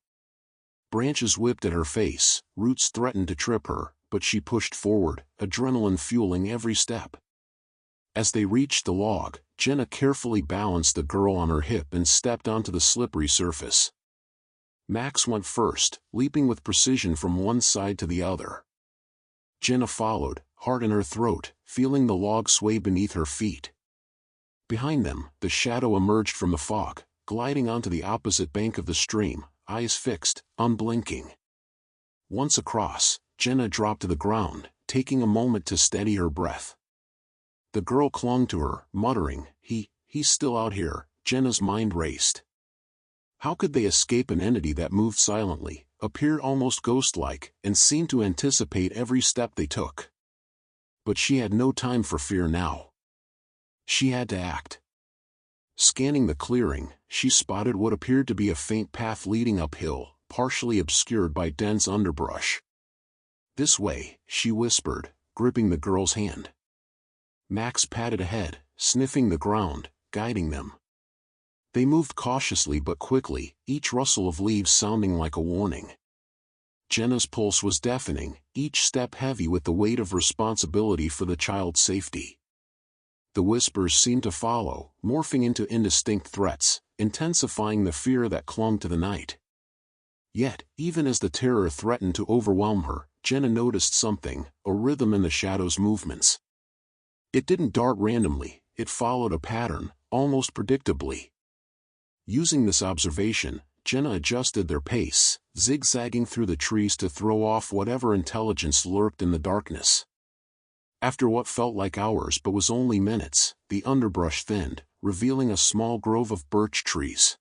Branches whipped at her face, roots threatened to trip her, but she pushed forward, adrenaline fueling every step. As they reached the log, Jenna carefully balanced the girl on her hip and stepped onto the slippery surface. Max went first, leaping with precision from one side to the other. Jenna followed, heart in her throat, feeling the log sway beneath her feet. Behind them, the shadow emerged from the fog, gliding onto the opposite bank of the stream, eyes fixed, unblinking. Once across, Jenna dropped to the ground, taking a moment to steady her breath. The girl clung to her, muttering, He's still out here." Jenna's mind raced. How could they escape an entity that moved silently, appeared almost ghost-like, and seemed to anticipate every step they took? But she had no time for fear now. She had to act. Scanning the clearing, she spotted what appeared to be a faint path leading uphill, partially obscured by dense underbrush. "This way," she whispered, gripping the girl's hand. Max padded ahead, sniffing the ground, guiding them. They moved cautiously but quickly, each rustle of leaves sounding like a warning. Jenna's pulse was deafening, each step heavy with the weight of responsibility for the child's safety. The whispers seemed to follow, morphing into indistinct threats, intensifying the fear that clung to the night. Yet, even as the terror threatened to overwhelm her, Jenna noticed something, a rhythm in the shadow's movements. It didn't dart randomly, it followed a pattern, almost predictably. Using this observation, Jenna adjusted their pace, zigzagging through the trees to throw off whatever intelligence lurked in the darkness. After what felt like hours but was only minutes, the underbrush thinned, revealing a small grove of birch trees.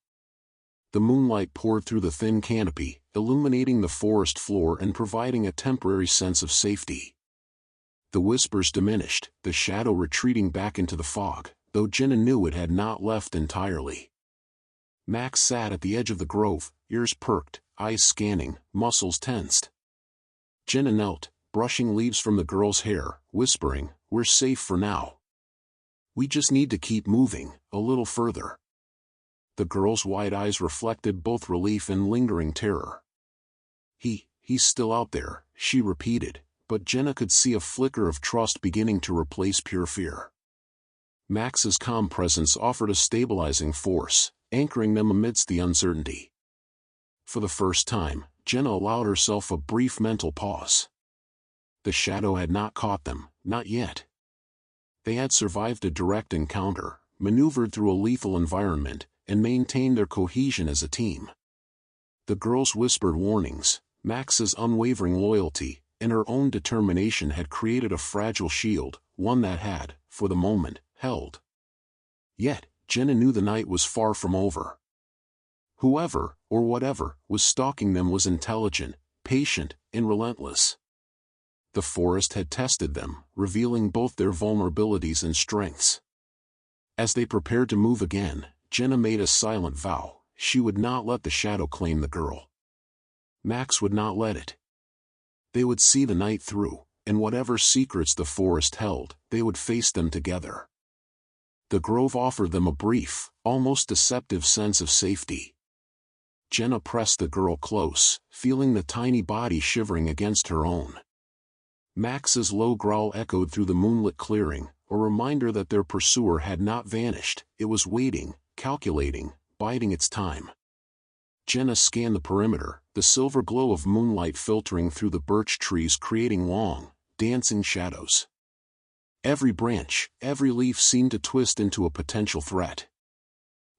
The moonlight poured through the thin canopy, illuminating the forest floor and providing a temporary sense of safety. The whispers diminished, the shadow retreating back into the fog, though Jenna knew it had not left entirely. Max sat at the edge of the grove, ears perked, eyes scanning, muscles tensed. Jenna knelt, brushing leaves from the girl's hair, whispering, "We're safe for now. We just need to keep moving, a little further." The girl's wide eyes reflected both relief and lingering terror. He's still out there," she repeated, but Jenna could see a flicker of trust beginning to replace pure fear. Max's calm presence offered a stabilizing force, anchoring them amidst the uncertainty. For the first time, Jenna allowed herself a brief mental pause. The shadow had not caught them, not yet. They had survived a direct encounter, maneuvered through a lethal environment, and maintained their cohesion as a team. The girl's whispered warnings, Max's unwavering loyalty, and her own determination had created a fragile shield, one that had, for the moment, held. Yet, Jenna knew the night was far from over. Whoever, or whatever, was stalking them was intelligent, patient, and relentless. The forest had tested them, revealing both their vulnerabilities and strengths. As they prepared to move again, Jenna made a silent vow: she would not let the shadow claim the girl. Max would not let it. They would see the night through, and whatever secrets the forest held, they would face them together. The grove offered them a brief, almost deceptive sense of safety. Jenna pressed the girl close, feeling the tiny body shivering against her own. Max's low growl echoed through the moonlit clearing, a reminder that their pursuer had not vanished, it was waiting, calculating, biding its time. Jenna scanned the perimeter, the silver glow of moonlight filtering through the birch trees creating long, dancing shadows. Every branch, every leaf seemed to twist into a potential threat.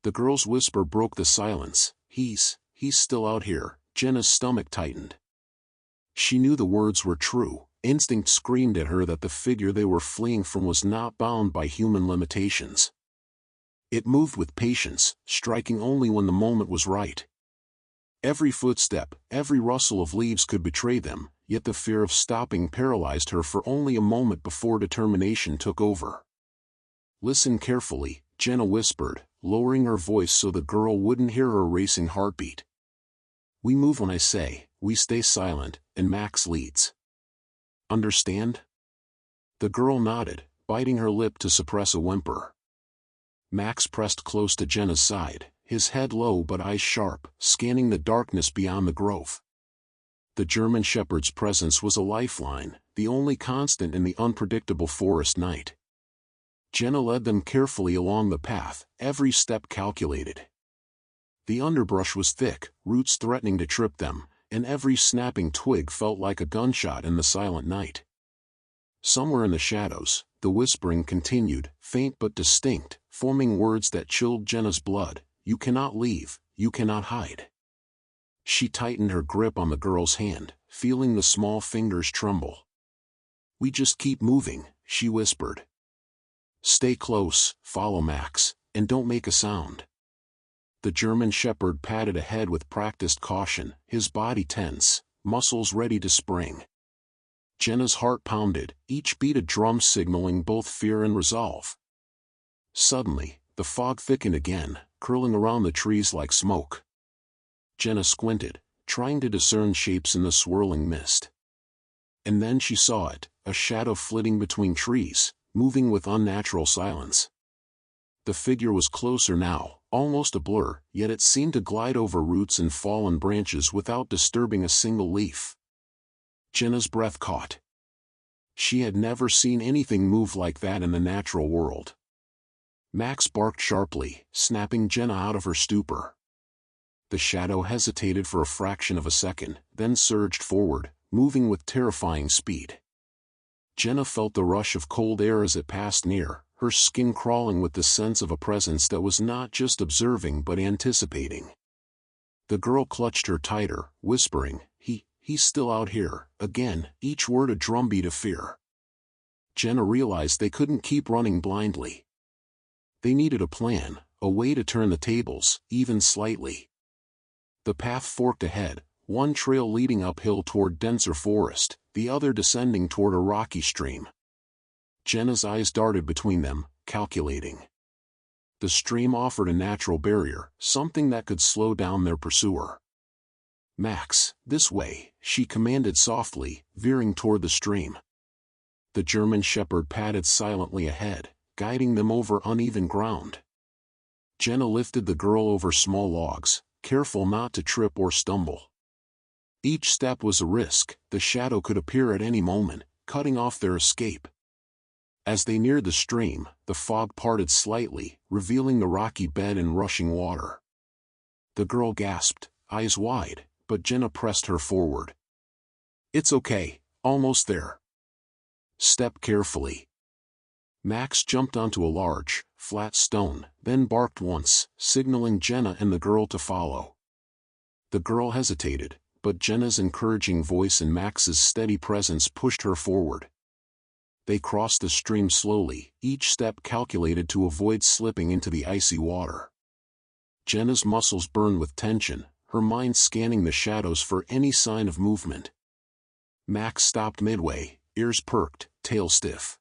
The girl's whisper broke the silence: He's still out here." Jenna's stomach tightened. She knew the words were true. Instinct screamed at her that the figure they were fleeing from was not bound by human limitations. It moved with patience, striking only when the moment was right. Every footstep, every rustle of leaves could betray them, yet the fear of stopping paralyzed her for only a moment before determination took over. "Listen carefully," Jenna whispered, lowering her voice so the girl wouldn't hear her racing heartbeat. "We move when I say, we stay silent, and Max leads. Understand?" The girl nodded, biting her lip to suppress a whimper. Max pressed close to Jenna's side, his head low but eyes sharp, scanning the darkness beyond the grove. The German shepherd's presence was a lifeline, the only constant in the unpredictable forest night. Jenna led them carefully along the path, every step calculated. The underbrush was thick, roots threatening to trip them, and every snapping twig felt like a gunshot in the silent night. Somewhere in the shadows, the whispering continued, faint but distinct, forming words that chilled Jenna's blood. "You cannot leave, you cannot hide." She tightened her grip on the girl's hand, feeling the small fingers tremble. "We just keep moving," she whispered. "Stay close, follow Max, and don't make a sound." The German shepherd padded ahead with practiced caution, his body tense, muscles ready to spring. Jenna's heart pounded, each beat a drum signaling both fear and resolve. Suddenly, the fog thickened again, curling around the trees like smoke. Jenna squinted, trying to discern shapes in the swirling mist. And then she saw it, a shadow flitting between trees, moving with unnatural silence. The figure was closer now, almost a blur, yet it seemed to glide over roots and fallen branches without disturbing a single leaf. Jenna's breath caught. She had never seen anything move like that in the natural world. Max barked sharply, snapping Jenna out of her stupor. The shadow hesitated for a fraction of a second, then surged forward, moving with terrifying speed. Jenna felt the rush of cold air as it passed near, her skin crawling with the sense of a presence that was not just observing but anticipating. The girl clutched her tighter, whispering, He's still out here," again, each word a drumbeat of fear. Jenna realized they couldn't keep running blindly. They needed a plan, a way to turn the tables, even slightly. The path forked ahead, one trail leading uphill toward denser forest, the other descending toward a rocky stream. Jenna's eyes darted between them, calculating. The stream offered a natural barrier, something that could slow down their pursuer. "Max, this way," she commanded softly, veering toward the stream. The German shepherd padded silently ahead, guiding them over uneven ground. Jenna lifted the girl over small logs, careful not to trip or stumble. Each step was a risk, the shadow could appear at any moment, cutting off their escape. As they neared the stream, the fog parted slightly, revealing the rocky bed and rushing water. The girl gasped, eyes wide, but Jenna pressed her forward. "It's okay, almost there. Step carefully." Max jumped onto a large, flat stone, then barked once, signaling Jenna and the girl to follow. The girl hesitated, but Jenna's encouraging voice and Max's steady presence pushed her forward. They crossed the stream slowly, each step calculated to avoid slipping into the icy water. Jenna's muscles burned with tension, her mind scanning the shadows for any sign of movement. Max stopped midway, ears perked, tail stiff.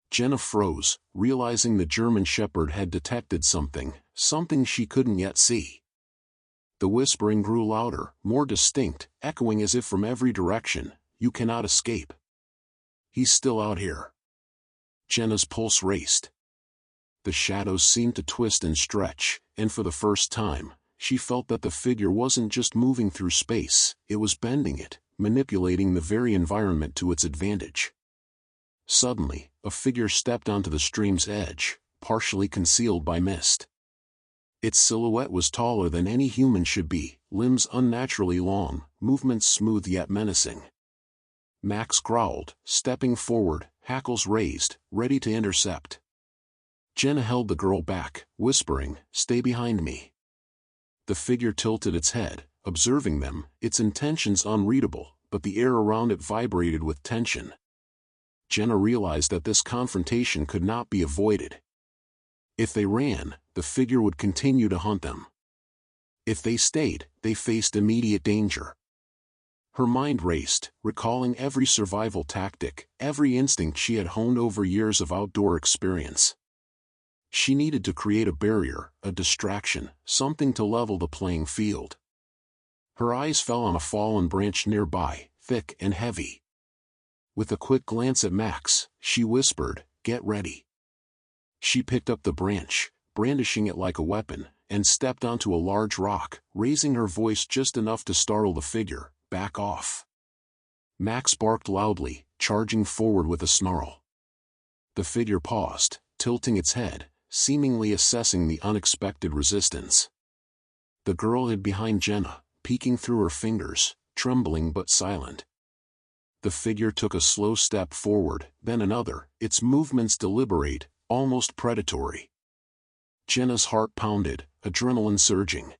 Jenna froze, realizing the German shepherd had detected something she couldn't yet see. The whispering grew louder, more distinct, echoing as if from every direction, "You cannot escape. He's still out here." Jenna's pulse raced. The shadows seemed to twist and stretch, and for the first time, she felt that the figure wasn't just moving through space, it was bending it, manipulating the very environment to its advantage. Suddenly, a figure stepped onto the stream's edge, partially concealed by mist. Its silhouette was taller than any human should be, limbs unnaturally long, movements smooth yet menacing. Max growled, stepping forward, hackles raised, ready to intercept. Jenna held the girl back, whispering, "Stay behind me." The figure tilted its head, observing them, its intentions unreadable, but the air around it vibrated with tension. Jenna realized that this confrontation could not be avoided. If they ran, the figure would continue to hunt them. If they stayed, they faced immediate danger. Her mind raced, recalling every survival tactic, every instinct she had honed over years of outdoor experience. She needed to create a barrier, a distraction, something to level the playing field. Her eyes fell on a fallen branch nearby, thick and heavy. With a quick glance at Max, she whispered, "Get ready." She picked up the branch, brandishing it like a weapon, and stepped onto a large rock, raising her voice just enough to startle the figure. "Back off." Max barked loudly, charging forward with a snarl. The figure paused, tilting its head, seemingly assessing the unexpected resistance. The girl hid behind Jenna, peeking through her fingers, trembling but silent. The figure took a slow step forward, then another, its movements deliberate, almost predatory. Jenna's heart pounded, adrenaline surging.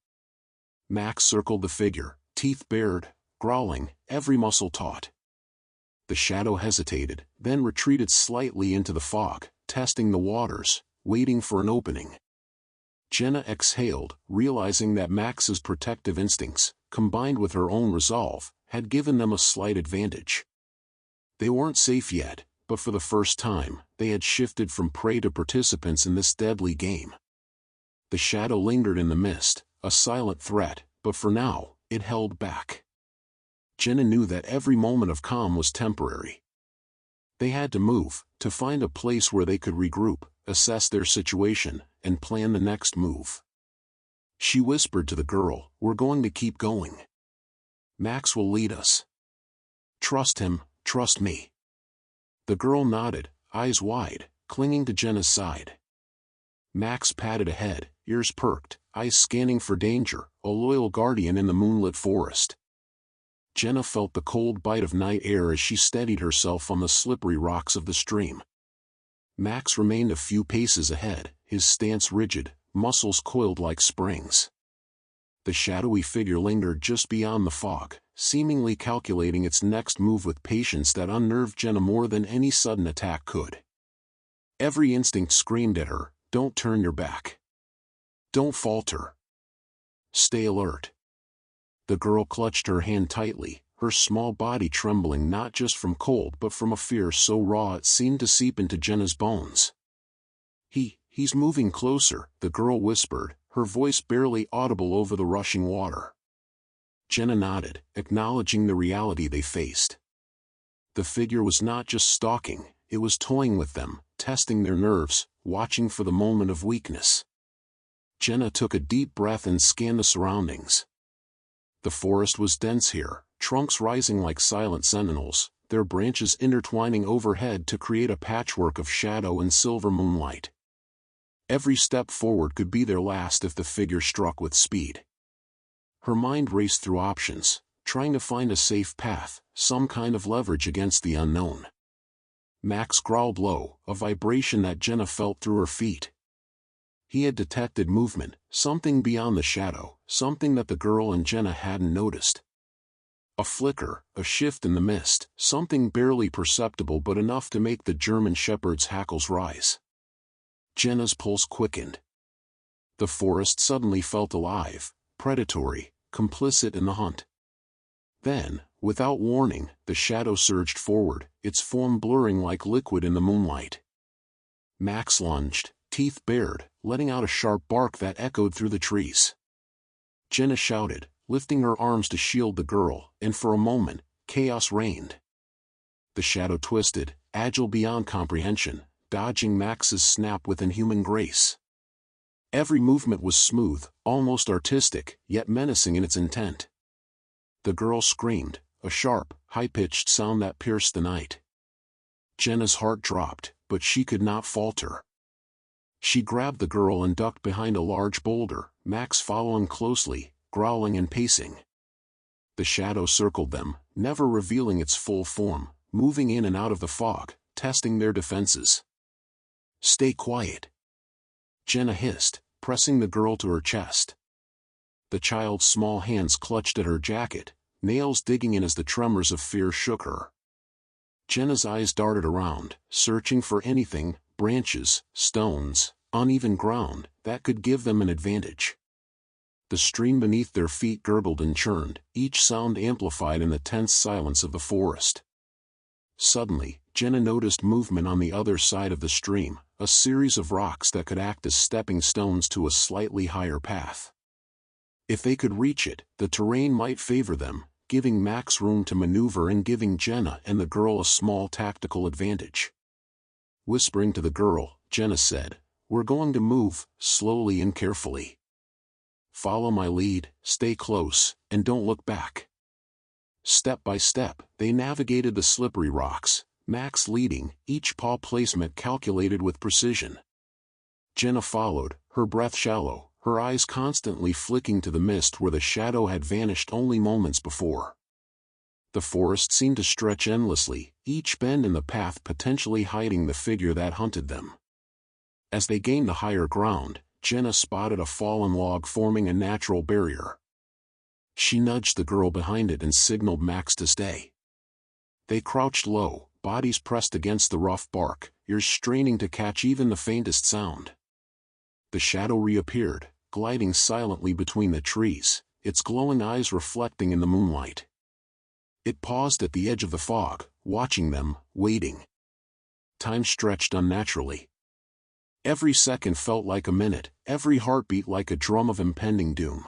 Max circled the figure, teeth bared, growling, every muscle taut. The shadow hesitated, then retreated slightly into the fog, testing the waters, waiting for an opening. Jenna exhaled, realizing that Max's protective instincts, combined with her own resolve, had given them a slight advantage. They weren't safe yet, but for the first time, they had shifted from prey to participants in this deadly game. The shadow lingered in the mist, a silent threat, but for now, it held back. Jenna knew that every moment of calm was temporary. They had to move, to find a place where they could regroup, assess their situation, and plan the next move. She whispered to the girl, "We're going to keep going. Max will lead us. Trust him, trust me." The girl nodded, eyes wide, clinging to Jenna's side. Max padded ahead, ears perked, eyes scanning for danger, a loyal guardian in the moonlit forest. Jenna felt the cold bite of night air as she steadied herself on the slippery rocks of the stream. Max remained a few paces ahead, his stance rigid, muscles coiled like springs. The shadowy figure lingered just beyond the fog, seemingly calculating its next move with patience that unnerved Jenna more than any sudden attack could. Every instinct screamed at her, "Don't turn your back. Don't falter. Stay alert." The girl clutched her hand tightly, her small body trembling not just from cold but from a fear so raw it seemed to seep into Jenna's bones. He's moving closer," the girl whispered, her voice barely audible over the rushing water. Jenna nodded, acknowledging the reality they faced. The figure was not just stalking, it was toying with them, testing their nerves, watching for the moment of weakness. Jenna took a deep breath and scanned the surroundings. The forest was dense here, trunks rising like silent sentinels, their branches intertwining overhead to create a patchwork of shadow and silver moonlight. Every step forward could be their last if the figure struck with speed. Her mind raced through options, trying to find a safe path, some kind of leverage against the unknown. Max growled low, a vibration that Jenna felt through her feet. He had detected movement, something beyond the shadow, something that the girl and Jenna hadn't noticed. A flicker, a shift in the mist, something barely perceptible but enough to make the German shepherd's hackles rise. Jenna's pulse quickened. The forest suddenly felt alive, predatory, complicit in the hunt. Then, without warning, the shadow surged forward, its form blurring like liquid in the moonlight. Max lunged, teeth bared, letting out a sharp bark that echoed through the trees. Jenna shouted, lifting her arms to shield the girl, and for a moment, chaos reigned. The shadow twisted, agile beyond comprehension, dodging Max's snap with inhuman grace. Every movement was smooth, almost artistic, yet menacing in its intent. The girl screamed, a sharp, high-pitched sound that pierced the night. Jenna's heart dropped, but she could not falter. She grabbed the girl and ducked behind a large boulder, Max following closely, growling and pacing. The shadow circled them, never revealing its full form, moving in and out of the fog, testing their defenses. "Stay quiet," Jenna hissed, pressing the girl to her chest. The child's small hands clutched at her jacket, nails digging in as the tremors of fear shook her. Jenna's eyes darted around, searching for anything, branches, stones, uneven ground that could give them an advantage. The stream beneath their feet gurgled and churned, each sound amplified in the tense silence of the forest. Suddenly, Jenna noticed movement on the other side of the stream, a series of rocks that could act as stepping stones to a slightly higher path. If they could reach it, the terrain might favor them, giving Max room to maneuver and giving Jenna and the girl a small tactical advantage. Whispering to the girl, Jenna said, "We're going to move, slowly and carefully. Follow my lead, stay close, and don't look back." Step by step, they navigated the slippery rocks, Max leading, each paw placement calculated with precision. Jenna followed, her breath shallow, her eyes constantly flicking to the mist where the shadow had vanished only moments before. The forest seemed to stretch endlessly, each bend in the path potentially hiding the figure that hunted them. As they gained the higher ground, Jenna spotted a fallen log forming a natural barrier. She nudged the girl behind it and signaled Max to stay. They crouched low, bodies pressed against the rough bark, ears straining to catch even the faintest sound. The shadow reappeared, gliding silently between the trees, its glowing eyes reflecting in the moonlight. It paused at the edge of the fog, watching them, waiting. Time stretched unnaturally. Every second felt like a minute, every heartbeat like a drum of impending doom.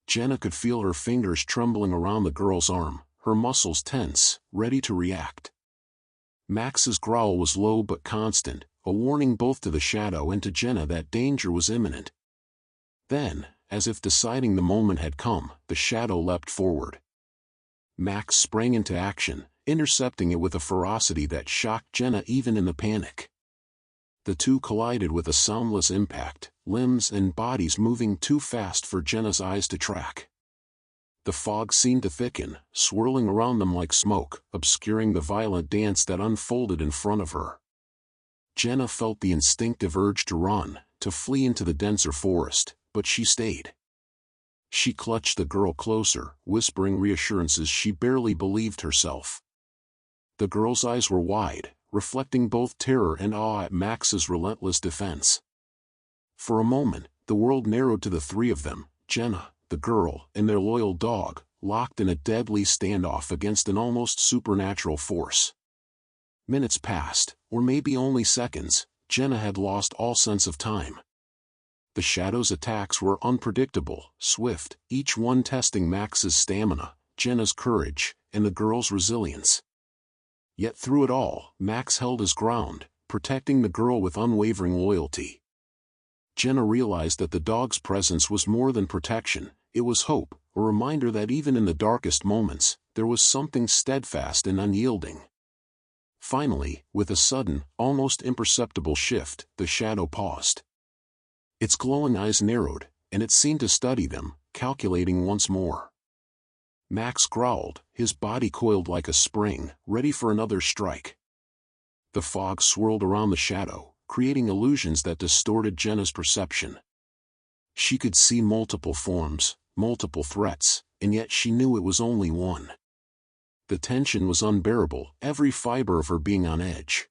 Jenna could feel her fingers trembling around the girl's arm, her muscles tense, ready to react. Max's growl was low but constant, a warning both to the shadow and to Jenna that danger was imminent. Then, as if deciding the moment had come, the shadow leapt forward. Max sprang into action, intercepting it with a ferocity that shocked Jenna even in the panic. The two collided with a soundless impact, limbs and bodies moving too fast for Jenna's eyes to track. The fog seemed to thicken, swirling around them like smoke, obscuring the violent dance that unfolded in front of her. Jenna felt the instinctive urge to run, to flee into the denser forest, but she stayed. She clutched the girl closer, whispering reassurances she barely believed herself. The girl's eyes were wide, reflecting both terror and awe at Max's relentless defense. For a moment, the world narrowed to the three of them, Jenna, the girl, and their loyal dog, locked in a deadly standoff against an almost supernatural force. Minutes passed, or maybe only seconds. Jenna had lost all sense of time. The shadow's attacks were unpredictable, swift, each one testing Max's stamina, Jenna's courage, and the girl's resilience. Yet through it all, Max held his ground, protecting the girl with unwavering loyalty. Jenna realized that the dog's presence was more than protection, it was hope, a reminder that even in the darkest moments, there was something steadfast and unyielding. Finally, with a sudden, almost imperceptible shift, the shadow paused. Its glowing eyes narrowed, and it seemed to study them, calculating once more. Max growled, his body coiled like a spring, ready for another strike. The fog swirled around the shadow, creating illusions that distorted Jenna's perception. She could see multiple forms, multiple threats, and yet she knew it was only one. The tension was unbearable, every fiber of her being on edge.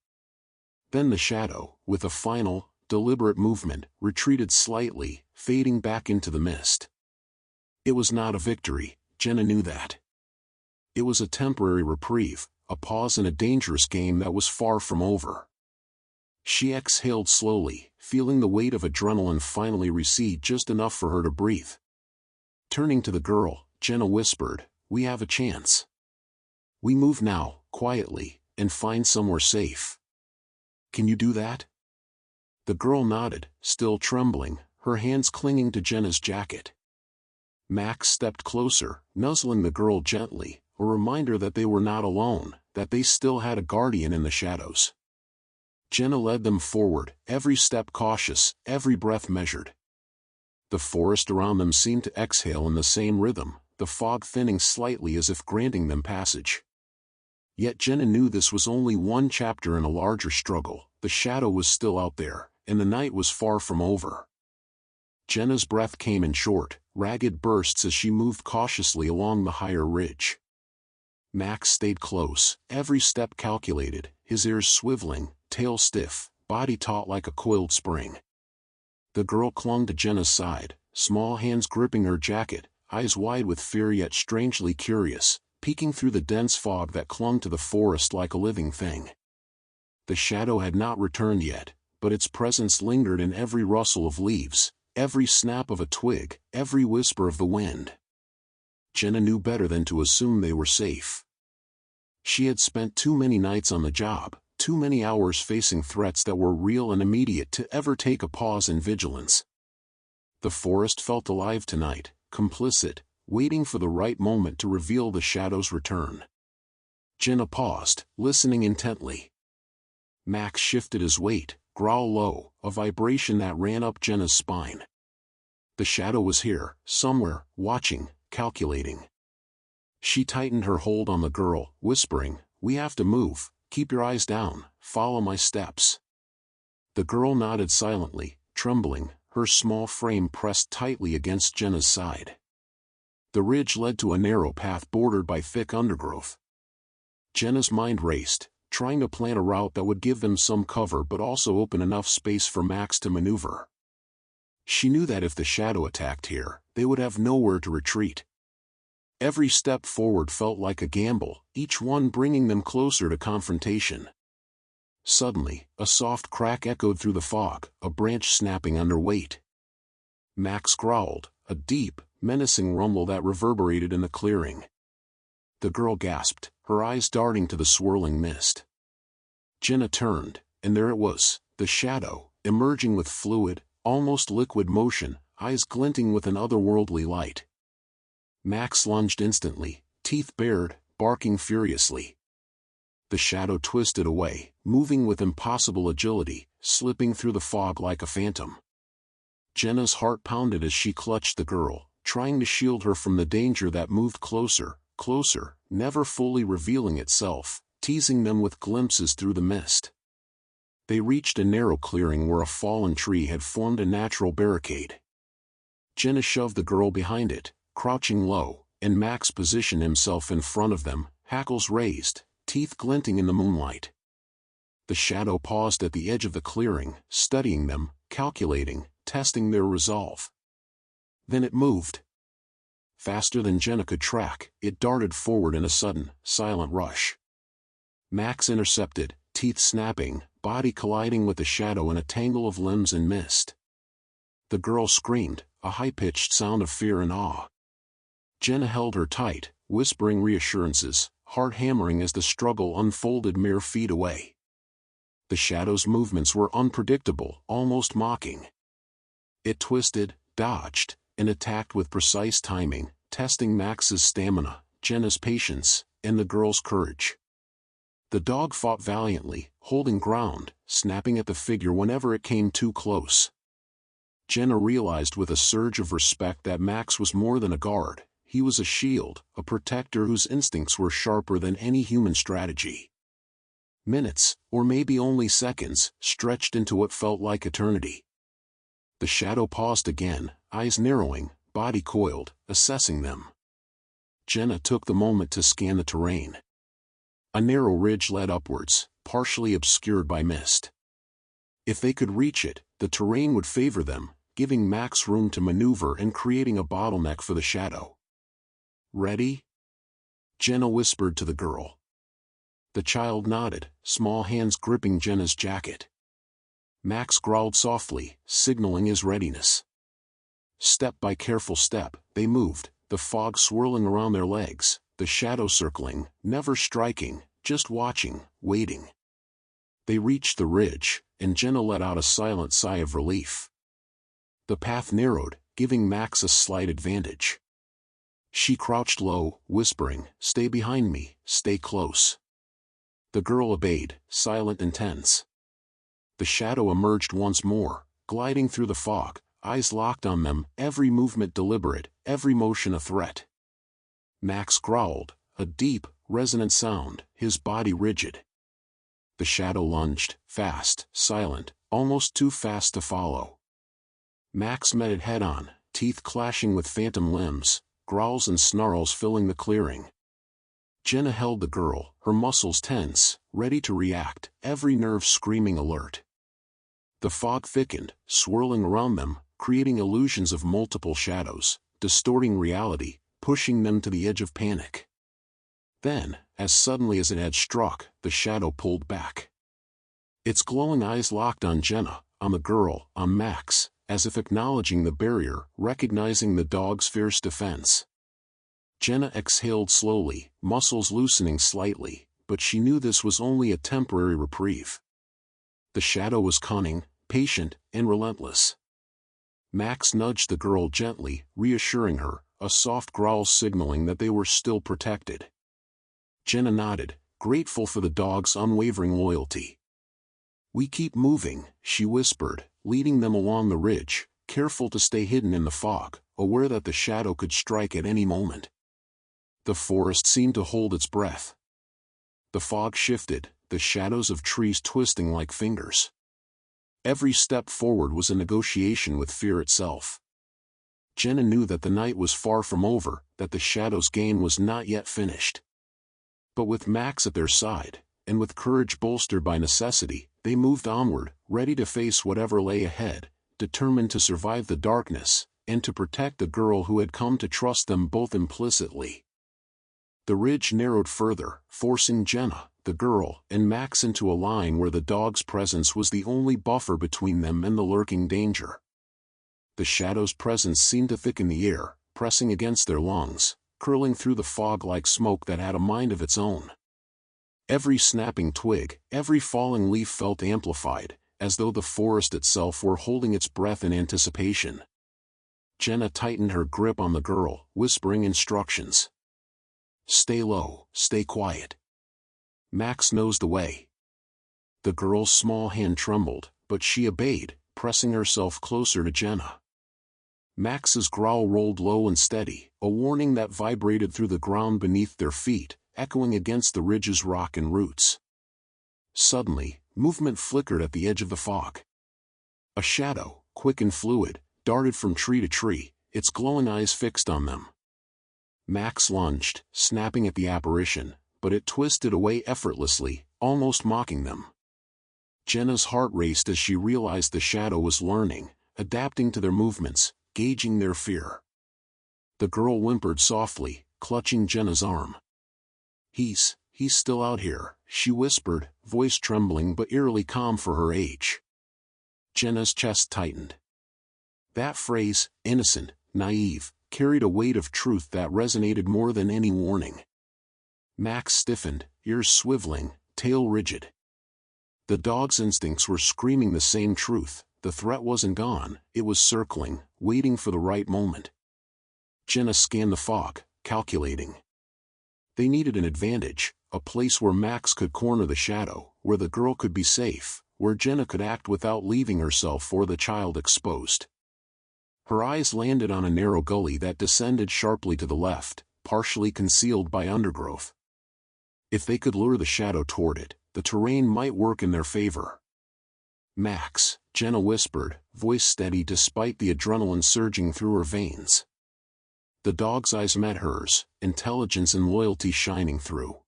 Then the shadow, with a final, deliberate movement, retreated slightly, fading back into the mist. It was not a victory, Jenna knew that. It was a temporary reprieve, a pause in a dangerous game that was far from over. She exhaled slowly, feeling the weight of adrenaline finally recede just enough for her to breathe. Turning to the girl, Jenna whispered, "We have a chance. We move now, quietly, and find somewhere safe. Can you do that?" The girl nodded, still trembling, her hands clinging to Jenna's jacket. Max stepped closer, nuzzling the girl gently, a reminder that they were not alone, that they still had a guardian in the shadows. Jenna led them forward, every step cautious, every breath measured. The forest around them seemed to exhale in the same rhythm, the fog thinning slightly as if granting them passage. Yet Jenna knew this was only one chapter in a larger struggle. The shadow was still out there, and the night was far from over. Jenna's breath came in short, ragged bursts as she moved cautiously along the higher ridge. Max stayed close, every step calculated, his ears swiveling, tail stiff, body taut like a coiled spring. The girl clung to Jenna's side, small hands gripping her jacket, eyes wide with fear yet strangely curious, peeking through the dense fog that clung to the forest like a living thing. The shadow had not returned yet, but its presence lingered in every rustle of leaves, every snap of a twig, every whisper of the wind. Jenna knew better than to assume they were safe. She had spent too many nights on the job, too many hours facing threats that were real and immediate to ever take a pause in vigilance. The forest felt alive tonight, complicit, waiting for the right moment to reveal the shadow's return. Jenna paused, listening intently. Max shifted his weight, growl low, a vibration that ran up Jenna's spine. The shadow was here, somewhere, watching, calculating. She tightened her hold on the girl, whispering, "We have to move, keep your eyes down, follow my steps." The girl nodded silently, trembling, her small frame pressed tightly against Jenna's side. The ridge led to a narrow path bordered by thick undergrowth. Jenna's mind raced, trying to plan a route that would give them some cover but also open enough space for Max to maneuver. She knew that if the shadow attacked here, they would have nowhere to retreat. Every step forward felt like a gamble, each one bringing them closer to confrontation. Suddenly, a soft crack echoed through the fog, a branch snapping under weight. Max growled, a deep, menacing rumble that reverberated in the clearing. The girl gasped, her eyes darting to the swirling mist. Jenna turned, and there it was, the shadow, emerging with fluid, almost liquid motion, eyes glinting with an otherworldly light. Max lunged instantly, teeth bared, barking furiously. The shadow twisted away, moving with impossible agility, slipping through the fog like a phantom. Jenna's heart pounded as she clutched the girl, trying to shield her from the danger that moved closer, closer, never fully revealing itself, teasing them with glimpses through the mist. They reached a narrow clearing where a fallen tree had formed a natural barricade. Jenna shoved the girl behind it, crouching low, and Max positioned himself in front of them, hackles raised, teeth glinting in the moonlight. The shadow paused at the edge of the clearing, studying them, calculating, testing their resolve. Then it moved. Faster than Jenna could track, it darted forward in a sudden, silent rush. Max intercepted, teeth snapping, body colliding with the shadow in a tangle of limbs and mist. The girl screamed, a high-pitched sound of fear and awe. Jenna held her tight, whispering reassurances, heart hammering as the struggle unfolded mere feet away. The shadow's movements were unpredictable, almost mocking. It twisted, dodged, and attacked with precise timing, testing Max's stamina, Jenna's patience, and the girl's courage. The dog fought valiantly, holding ground, snapping at the figure whenever it came too close. Jenna realized with a surge of respect that Max was more than a guard. He was a shield, a protector whose instincts were sharper than any human strategy. Minutes, or maybe only seconds, stretched into what felt like eternity. The shadow paused again, eyes narrowing, body coiled, assessing them. Jenna took the moment to scan the terrain. A narrow ridge led upwards, partially obscured by mist. If they could reach it, the terrain would favor them, giving Max room to maneuver and creating a bottleneck for the shadow. "Ready?" Jenna whispered to the girl. The child nodded, small hands gripping Jenna's jacket. Max growled softly, signaling his readiness. Step by careful step, they moved, the fog swirling around their legs, the shadow circling, never striking, just watching, waiting. They reached the ridge, and Jenna let out a silent sigh of relief. The path narrowed, giving Max a slight advantage. She crouched low, whispering, "Stay behind me, stay close." The girl obeyed, silent and tense. The shadow emerged once more, gliding through the fog, eyes locked on them, every movement deliberate, every motion a threat. Max growled, a deep, resonant sound, his body rigid. The shadow lunged, fast, silent, almost too fast to follow. Max met it head-on, teeth clashing with phantom limbs, growls and snarls filling the clearing. Jenna held the girl, her muscles tense, ready to react, every nerve screaming alert. The fog thickened, swirling around them, creating illusions of multiple shadows, distorting reality, pushing them to the edge of panic. Then, as suddenly as it had struck, the shadow pulled back. Its glowing eyes locked on Jenna, on the girl, on Max, as if acknowledging the barrier, recognizing the dog's fierce defense. Jenna exhaled slowly, muscles loosening slightly, but she knew this was only a temporary reprieve. The shadow was cunning, patient, and relentless. Max nudged the girl gently, reassuring her, a soft growl signaling that they were still protected. Jenna nodded, grateful for the dog's unwavering loyalty. "We keep moving," she whispered, leading them along the ridge, careful to stay hidden in the fog, aware that the shadow could strike at any moment. The forest seemed to hold its breath. The fog shifted, the shadows of trees twisting like fingers. Every step forward was a negotiation with fear itself. Jenna knew that the night was far from over, that the shadow's game was not yet finished. But with Max at their side, and with courage bolstered by necessity, they moved onward, ready to face whatever lay ahead, determined to survive the darkness, and to protect the girl who had come to trust them both implicitly. The ridge narrowed further, forcing Jenna, the girl, and Max into a line where the dog's presence was the only buffer between them and the lurking danger. The shadow's presence seemed to thicken the air, pressing against their lungs, curling through the fog like smoke that had a mind of its own. Every snapping twig, every falling leaf felt amplified, as though the forest itself were holding its breath in anticipation. Jenna tightened her grip on the girl, whispering instructions. "Stay low, stay quiet. Max knows the way." The girl's small hand trembled, but she obeyed, pressing herself closer to Jenna. Max's growl rolled low and steady, a warning that vibrated through the ground beneath their feet, echoing against the ridge's rock and roots. Suddenly, movement flickered at the edge of the fog. A shadow, quick and fluid, darted from tree to tree, its glowing eyes fixed on them. Max lunged, snapping at the apparition, but it twisted away effortlessly, almost mocking them. Jenna's heart raced as she realized the shadow was learning, adapting to their movements, gauging their fear. The girl whimpered softly, clutching Jenna's arm. He's still out here," she whispered, voice trembling but eerily calm for her age. Jenna's chest tightened. That phrase, innocent, naive, carried a weight of truth that resonated more than any warning. Max stiffened, ears swiveling, tail rigid. The dog's instincts were screaming the same truth. The threat wasn't gone, it was circling, waiting for the right moment. Jenna scanned the fog, calculating. They needed an advantage, a place where Max could corner the shadow, where the girl could be safe, where Jenna could act without leaving herself or the child exposed. Her eyes landed on a narrow gully that descended sharply to the left, partially concealed by undergrowth. If they could lure the shadow toward it, the terrain might work in their favor. "Max," Jenna whispered, voice steady despite the adrenaline surging through her veins. The dog's eyes met hers, intelligence and loyalty shining through.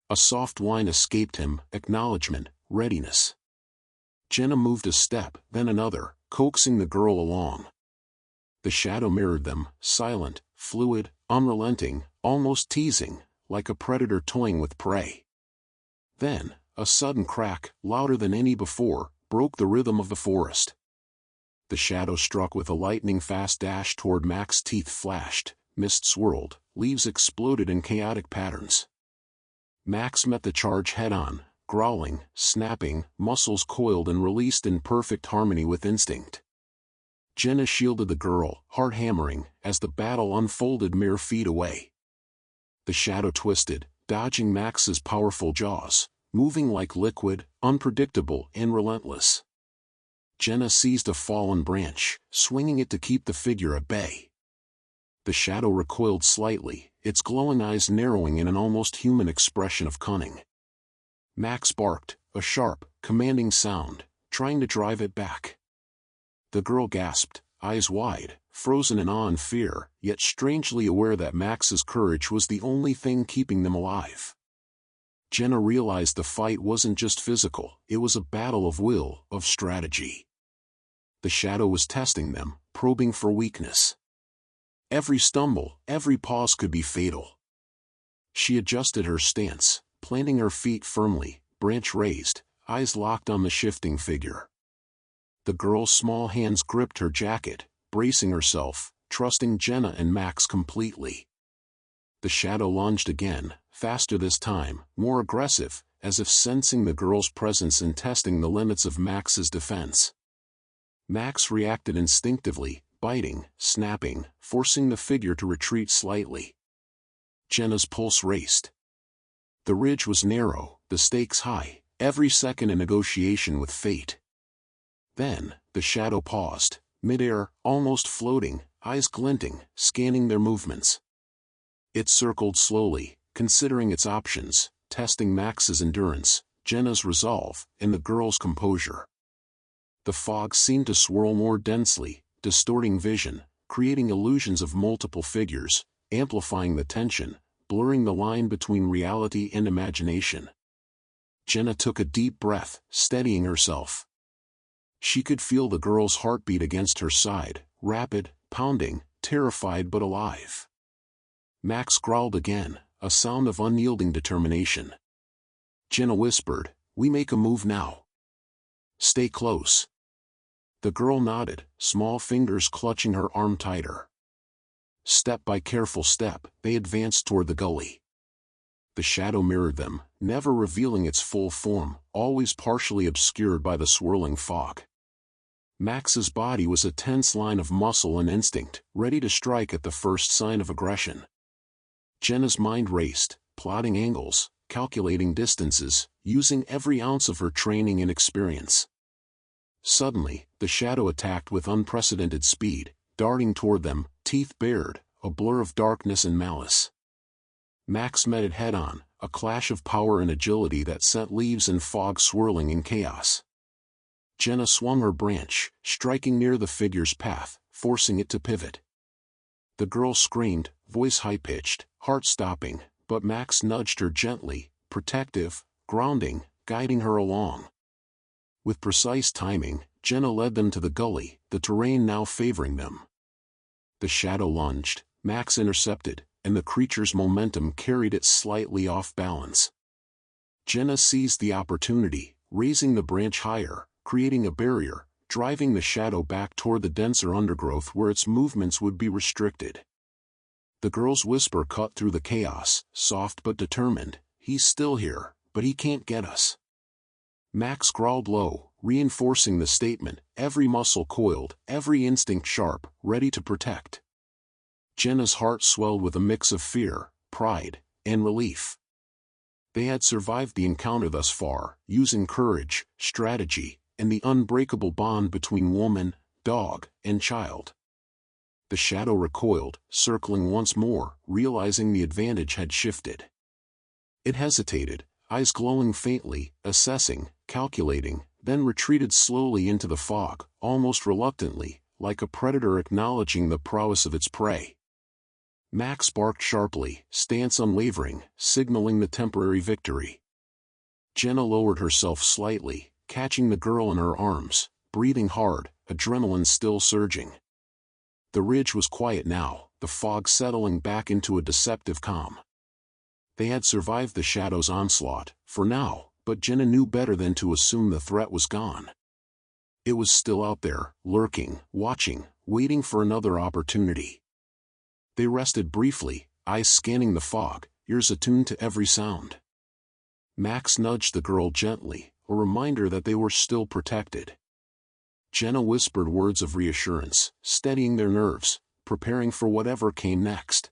A soft whine escaped him, acknowledgement, readiness. Jenna moved a step, then another, coaxing the girl along. The shadow mirrored them, silent, fluid, unrelenting, almost teasing, like a predator toying with prey. Then, a sudden crack, louder than any before, broke the rhythm of the forest. The shadow struck with a lightning-fast dash toward Max. Teeth flashed, mist swirled, leaves exploded in chaotic patterns. Max met the charge head-on, growling, snapping, muscles coiled and released in perfect harmony with instinct. Jenna shielded the girl, heart hammering, as the battle unfolded mere feet away. The shadow twisted, dodging Max's powerful jaws, moving like liquid, unpredictable and relentless. Jenna seized a fallen branch, swinging it to keep the figure at bay. The shadow recoiled slightly, its glowing eyes narrowing in an almost human expression of cunning. Max barked, a sharp, commanding sound, trying to drive it back. The girl gasped, eyes wide, frozen in awe and fear, yet strangely aware that Max's courage was the only thing keeping them alive. Jenna realized the fight wasn't just physical, it was a battle of will, of strategy. The shadow was testing them, probing for weakness. Every stumble, every pause could be fatal. She adjusted her stance, planting her feet firmly, branch raised, eyes locked on the shifting figure. The girl's small hands gripped her jacket, bracing herself, trusting Jenna and Max completely. The shadow lunged again, faster this time, more aggressive, as if sensing the girl's presence and testing the limits of Max's defense. Max reacted instinctively, biting, snapping, forcing the figure to retreat slightly. Jenna's pulse raced. The ridge was narrow, the stakes high, every second a negotiation with fate. Then, the shadow paused, midair, almost floating, eyes glinting, scanning their movements. It circled slowly, considering its options, testing Max's endurance, Jenna's resolve, and the girl's composure. The fog seemed to swirl more densely, distorting vision, creating illusions of multiple figures, amplifying the tension, blurring the line between reality and imagination. Jenna took a deep breath, steadying herself. She could feel the girl's heartbeat against her side, rapid, pounding, terrified but alive. Max growled again, a sound of unyielding determination. Jenna whispered, "We make a move now. Stay close." The girl nodded, small fingers clutching her arm tighter. Step by careful step, they advanced toward the gully. The shadow mirrored them, never revealing its full form, always partially obscured by the swirling fog. Max's body was a tense line of muscle and instinct, ready to strike at the first sign of aggression. Jenna's mind raced, plotting angles, calculating distances, using every ounce of her training and experience. Suddenly, the shadow attacked with unprecedented speed, darting toward them, teeth bared, a blur of darkness and malice. Max met it head-on, a clash of power and agility that sent leaves and fog swirling in chaos. Jenna swung her branch, striking near the figure's path, forcing it to pivot. The girl screamed, voice high-pitched, heart-stopping, but Max nudged her gently, protective, grounding, guiding her along. With precise timing, Jenna led them to the gully, the terrain now favoring them. The shadow lunged, Max intercepted, and the creature's momentum carried it slightly off balance. Jenna seized the opportunity, raising the branch higher, creating a barrier, driving the shadow back toward the denser undergrowth where its movements would be restricted. The girl's whisper cut through the chaos, soft but determined, "He's still here, but he can't get us." Max growled low, reinforcing the statement, every muscle coiled, every instinct sharp, ready to protect. Jenna's heart swelled with a mix of fear, pride, and relief. They had survived the encounter thus far, using courage, strategy, and the unbreakable bond between woman, dog, and child. The shadow recoiled, circling once more, realizing the advantage had shifted. It hesitated, eyes glowing faintly, assessing, calculating, then retreated slowly into the fog, almost reluctantly, like a predator acknowledging the prowess of its prey. Max barked sharply, stance unwavering, signaling the temporary victory. Jenna lowered herself slightly, catching the girl in her arms, breathing hard, adrenaline still surging. The ridge was quiet now, the fog settling back into a deceptive calm. They had survived the shadow's onslaught, for now, but Jenna knew better than to assume the threat was gone. It was still out there, lurking, watching, waiting for another opportunity. They rested briefly, eyes scanning the fog, ears attuned to every sound. Max nudged the girl gently, a reminder that they were still protected. Jenna whispered words of reassurance, steadying their nerves, preparing for whatever came next.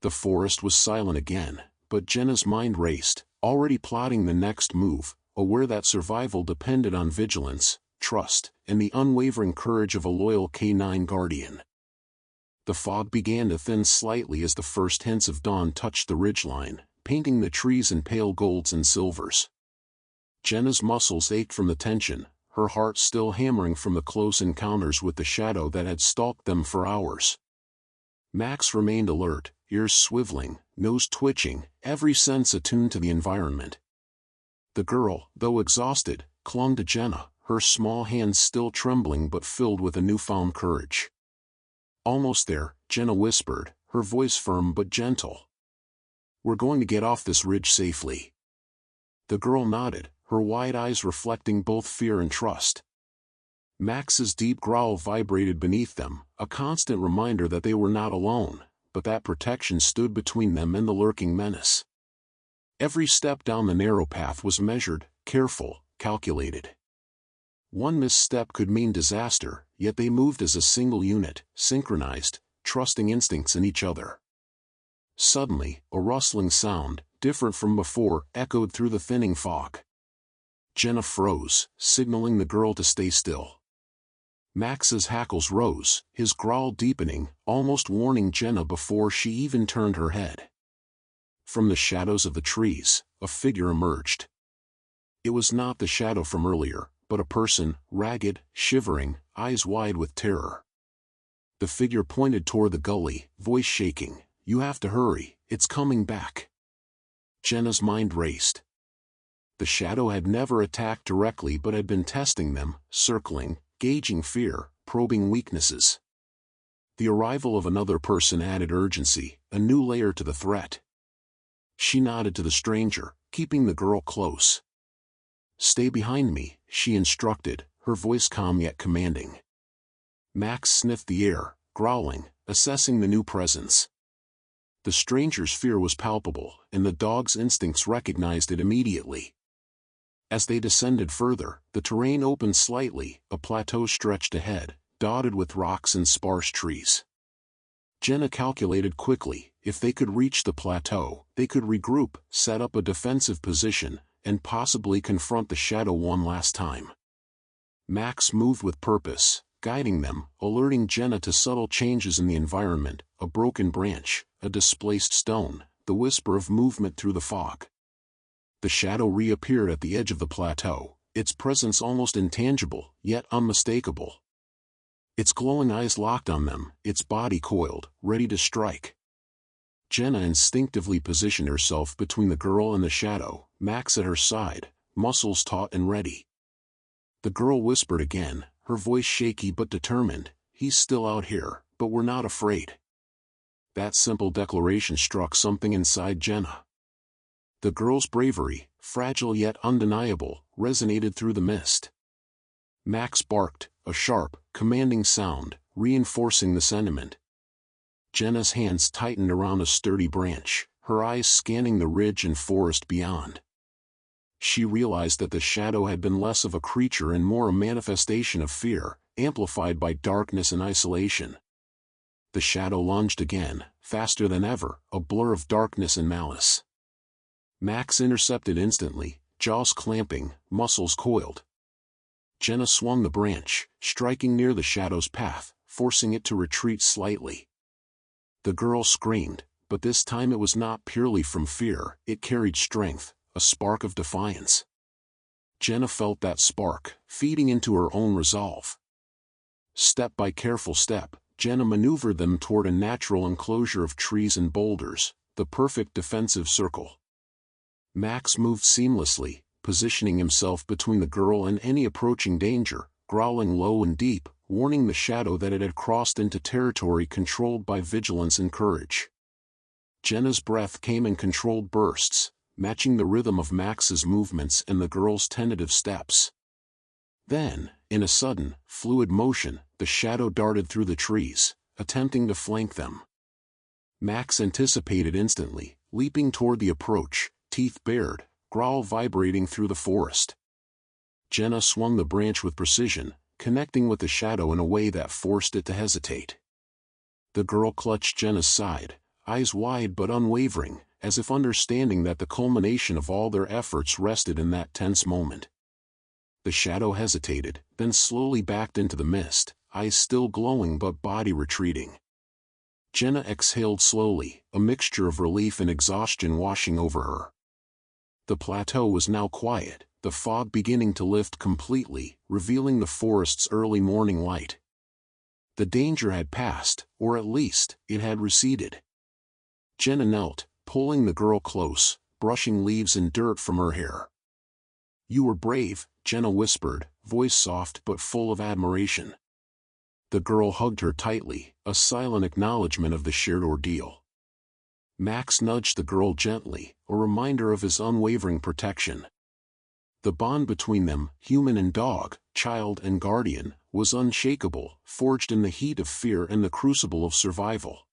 The forest was silent again, but Jenna's mind raced, already plotting the next move, aware that survival depended on vigilance, trust, and the unwavering courage of a loyal canine guardian. The fog began to thin slightly as the first hints of dawn touched the ridgeline, painting the trees in pale golds and silvers. Jenna's muscles ached from the tension, her heart still hammering from the close encounters with the shadow that had stalked them for hours. Max remained alert, ears swiveling, nose twitching, every sense attuned to the environment. The girl, though exhausted, clung to Jenna, her small hands still trembling but filled with a newfound courage. "Almost there," Jenna whispered, her voice firm but gentle. "We're going to get off this ridge safely." The girl nodded, her wide eyes reflecting both fear and trust. Max's deep growl vibrated beneath them, a constant reminder that they were not alone, but that protection stood between them and the lurking menace. Every step down the narrow path was measured, careful, calculated. One misstep could mean disaster, yet they moved as a single unit, synchronized, trusting instincts in each other. Suddenly, a rustling sound, different from before, echoed through the thinning fog. Jenna froze, signaling the girl to stay still. Max's hackles rose, his growl deepening, almost warning Jenna before she even turned her head. From the shadows of the trees, a figure emerged. It was not the shadow from earlier, but a person, ragged, shivering, eyes wide with terror. The figure pointed toward the gully, voice shaking. "You have to hurry, it's coming back." Jenna's mind raced. The shadow had never attacked directly but had been testing them, circling, gauging fear, probing weaknesses. The arrival of another person added urgency, a new layer to the threat. She nodded to the stranger, keeping the girl close. "Stay behind me," she instructed, her voice calm yet commanding. Max sniffed the air, growling, assessing the new presence. The stranger's fear was palpable, and the dog's instincts recognized it immediately. As they descended further, the terrain opened slightly, a plateau stretched ahead, dotted with rocks and sparse trees. Jenna calculated quickly, if they could reach the plateau, they could regroup, set up a defensive position, and possibly confront the shadow one last time. Max moved with purpose, guiding them, alerting Jenna to subtle changes in the environment, a broken branch, a displaced stone, the whisper of movement through the fog. The shadow reappeared at the edge of the plateau, its presence almost intangible, yet unmistakable. Its glowing eyes locked on them, its body coiled, ready to strike. Jenna instinctively positioned herself between the girl and the shadow, Max at her side, muscles taut and ready. The girl whispered again, her voice shaky but determined, "He's still out here, but we're not afraid." That simple declaration struck something inside Jenna. The girl's bravery, fragile yet undeniable, resonated through the mist. Max barked, a sharp, commanding sound, reinforcing the sentiment. Jenna's hands tightened around a sturdy branch, her eyes scanning the ridge and forest beyond. She realized that the shadow had been less of a creature and more a manifestation of fear, amplified by darkness and isolation. The shadow lunged again, faster than ever, a blur of darkness and malice. Max intercepted instantly, jaws clamping, muscles coiled. Jenna swung the branch, striking near the shadow's path, forcing it to retreat slightly. The girl screamed, but this time it was not purely from fear, it carried strength, a spark of defiance. Jenna felt that spark, feeding into her own resolve. Step by careful step, Jenna maneuvered them toward a natural enclosure of trees and boulders, the perfect defensive circle. Max moved seamlessly, positioning himself between the girl and any approaching danger, growling low and deep, warning the shadow that it had crossed into territory controlled by vigilance and courage. Jenna's breath came in controlled bursts, matching the rhythm of Max's movements and the girl's tentative steps. Then, in a sudden, fluid motion, the shadow darted through the trees, attempting to flank them. Max anticipated instantly, leaping toward the approach, teeth bared, growl vibrating through the forest. Jenna swung the branch with precision, connecting with the shadow in a way that forced it to hesitate. The girl clutched Jenna's side, eyes wide but unwavering, as if understanding that the culmination of all their efforts rested in that tense moment. The shadow hesitated, then slowly backed into the mist, eyes still glowing but body retreating. Jenna exhaled slowly, a mixture of relief and exhaustion washing over her. The plateau was now quiet, the fog beginning to lift completely, revealing the forest's early morning light. The danger had passed, or at least, it had receded. Jenna knelt, pulling the girl close, brushing leaves and dirt from her hair. "You were brave," Jenna whispered, voice soft but full of admiration. The girl hugged her tightly, a silent acknowledgement of the shared ordeal. Max nudged the girl gently, a reminder of his unwavering protection. The bond between them, human and dog, child and guardian, was unshakable, forged in the heat of fear and the crucible of survival.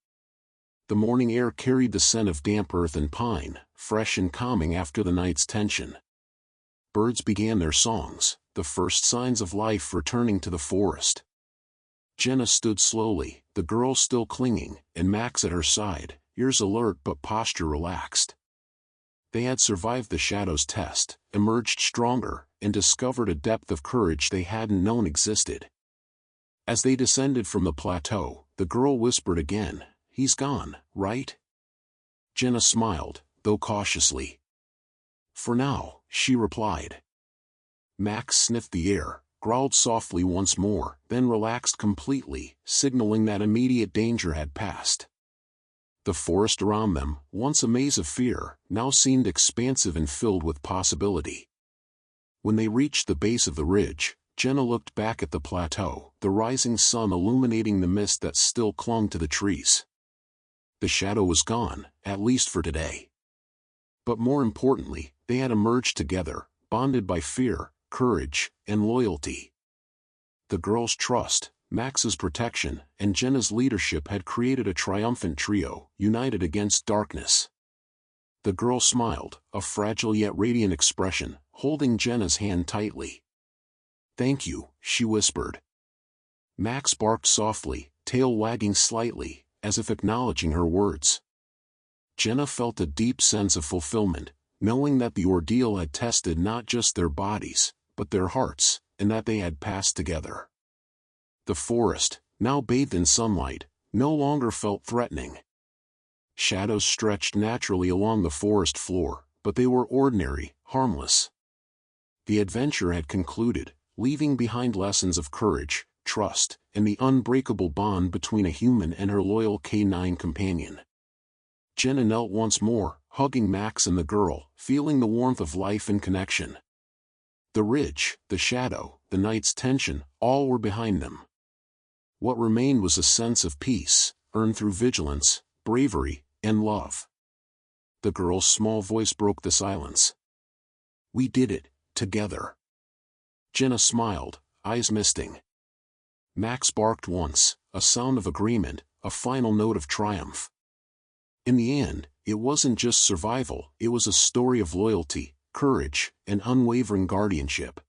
The morning air carried the scent of damp earth and pine, fresh and calming after the night's tension. Birds began their songs, the first signs of life returning to the forest. Jenna stood slowly, the girl still clinging, and Max at her side, ears alert but posture relaxed. They had survived the shadow's test, emerged stronger, and discovered a depth of courage they hadn't known existed. As they descended from the plateau, the girl whispered again, "He's gone, right?" Jenna smiled, though cautiously. "For now," she replied. Max sniffed the air, growled softly once more, then relaxed completely, signaling that immediate danger had passed. The forest around them, once a maze of fear, now seemed expansive and filled with possibility. When they reached the base of the ridge, Jenna looked back at the plateau, the rising sun illuminating the mist that still clung to the trees. The shadow was gone, at least for today. But more importantly, they had emerged together, bonded by fear, courage, and loyalty. The girl's trust, Max's protection, and Jenna's leadership had created a triumphant trio, united against darkness. The girl smiled, a fragile yet radiant expression, holding Jenna's hand tightly. "Thank you," she whispered. Max barked softly, tail wagging slightly, as if acknowledging her words. Jenna felt a deep sense of fulfillment, knowing that the ordeal had tested not just their bodies, but their hearts, and that they had passed together. The forest, now bathed in sunlight, no longer felt threatening. Shadows stretched naturally along the forest floor, but they were ordinary, harmless. The adventure had concluded, leaving behind lessons of courage, trust, and the unbreakable bond between a human and her loyal canine companion. Jenna knelt once more, hugging Max and the girl, feeling the warmth of life and connection. The ridge, the shadow, the night's tension, all were behind them. What remained was a sense of peace, earned through vigilance, bravery, and love. The girl's small voice broke the silence. "We did it, together." Jenna smiled, eyes misting. Max barked once, a sound of agreement, a final note of triumph. In the end, it wasn't just survival, it was a story of loyalty, courage, and unwavering guardianship.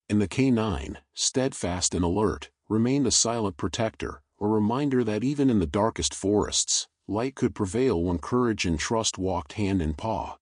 And the canine, steadfast and alert, remained a silent protector, a reminder that even in the darkest forests, light could prevail when courage and trust walked hand in paw.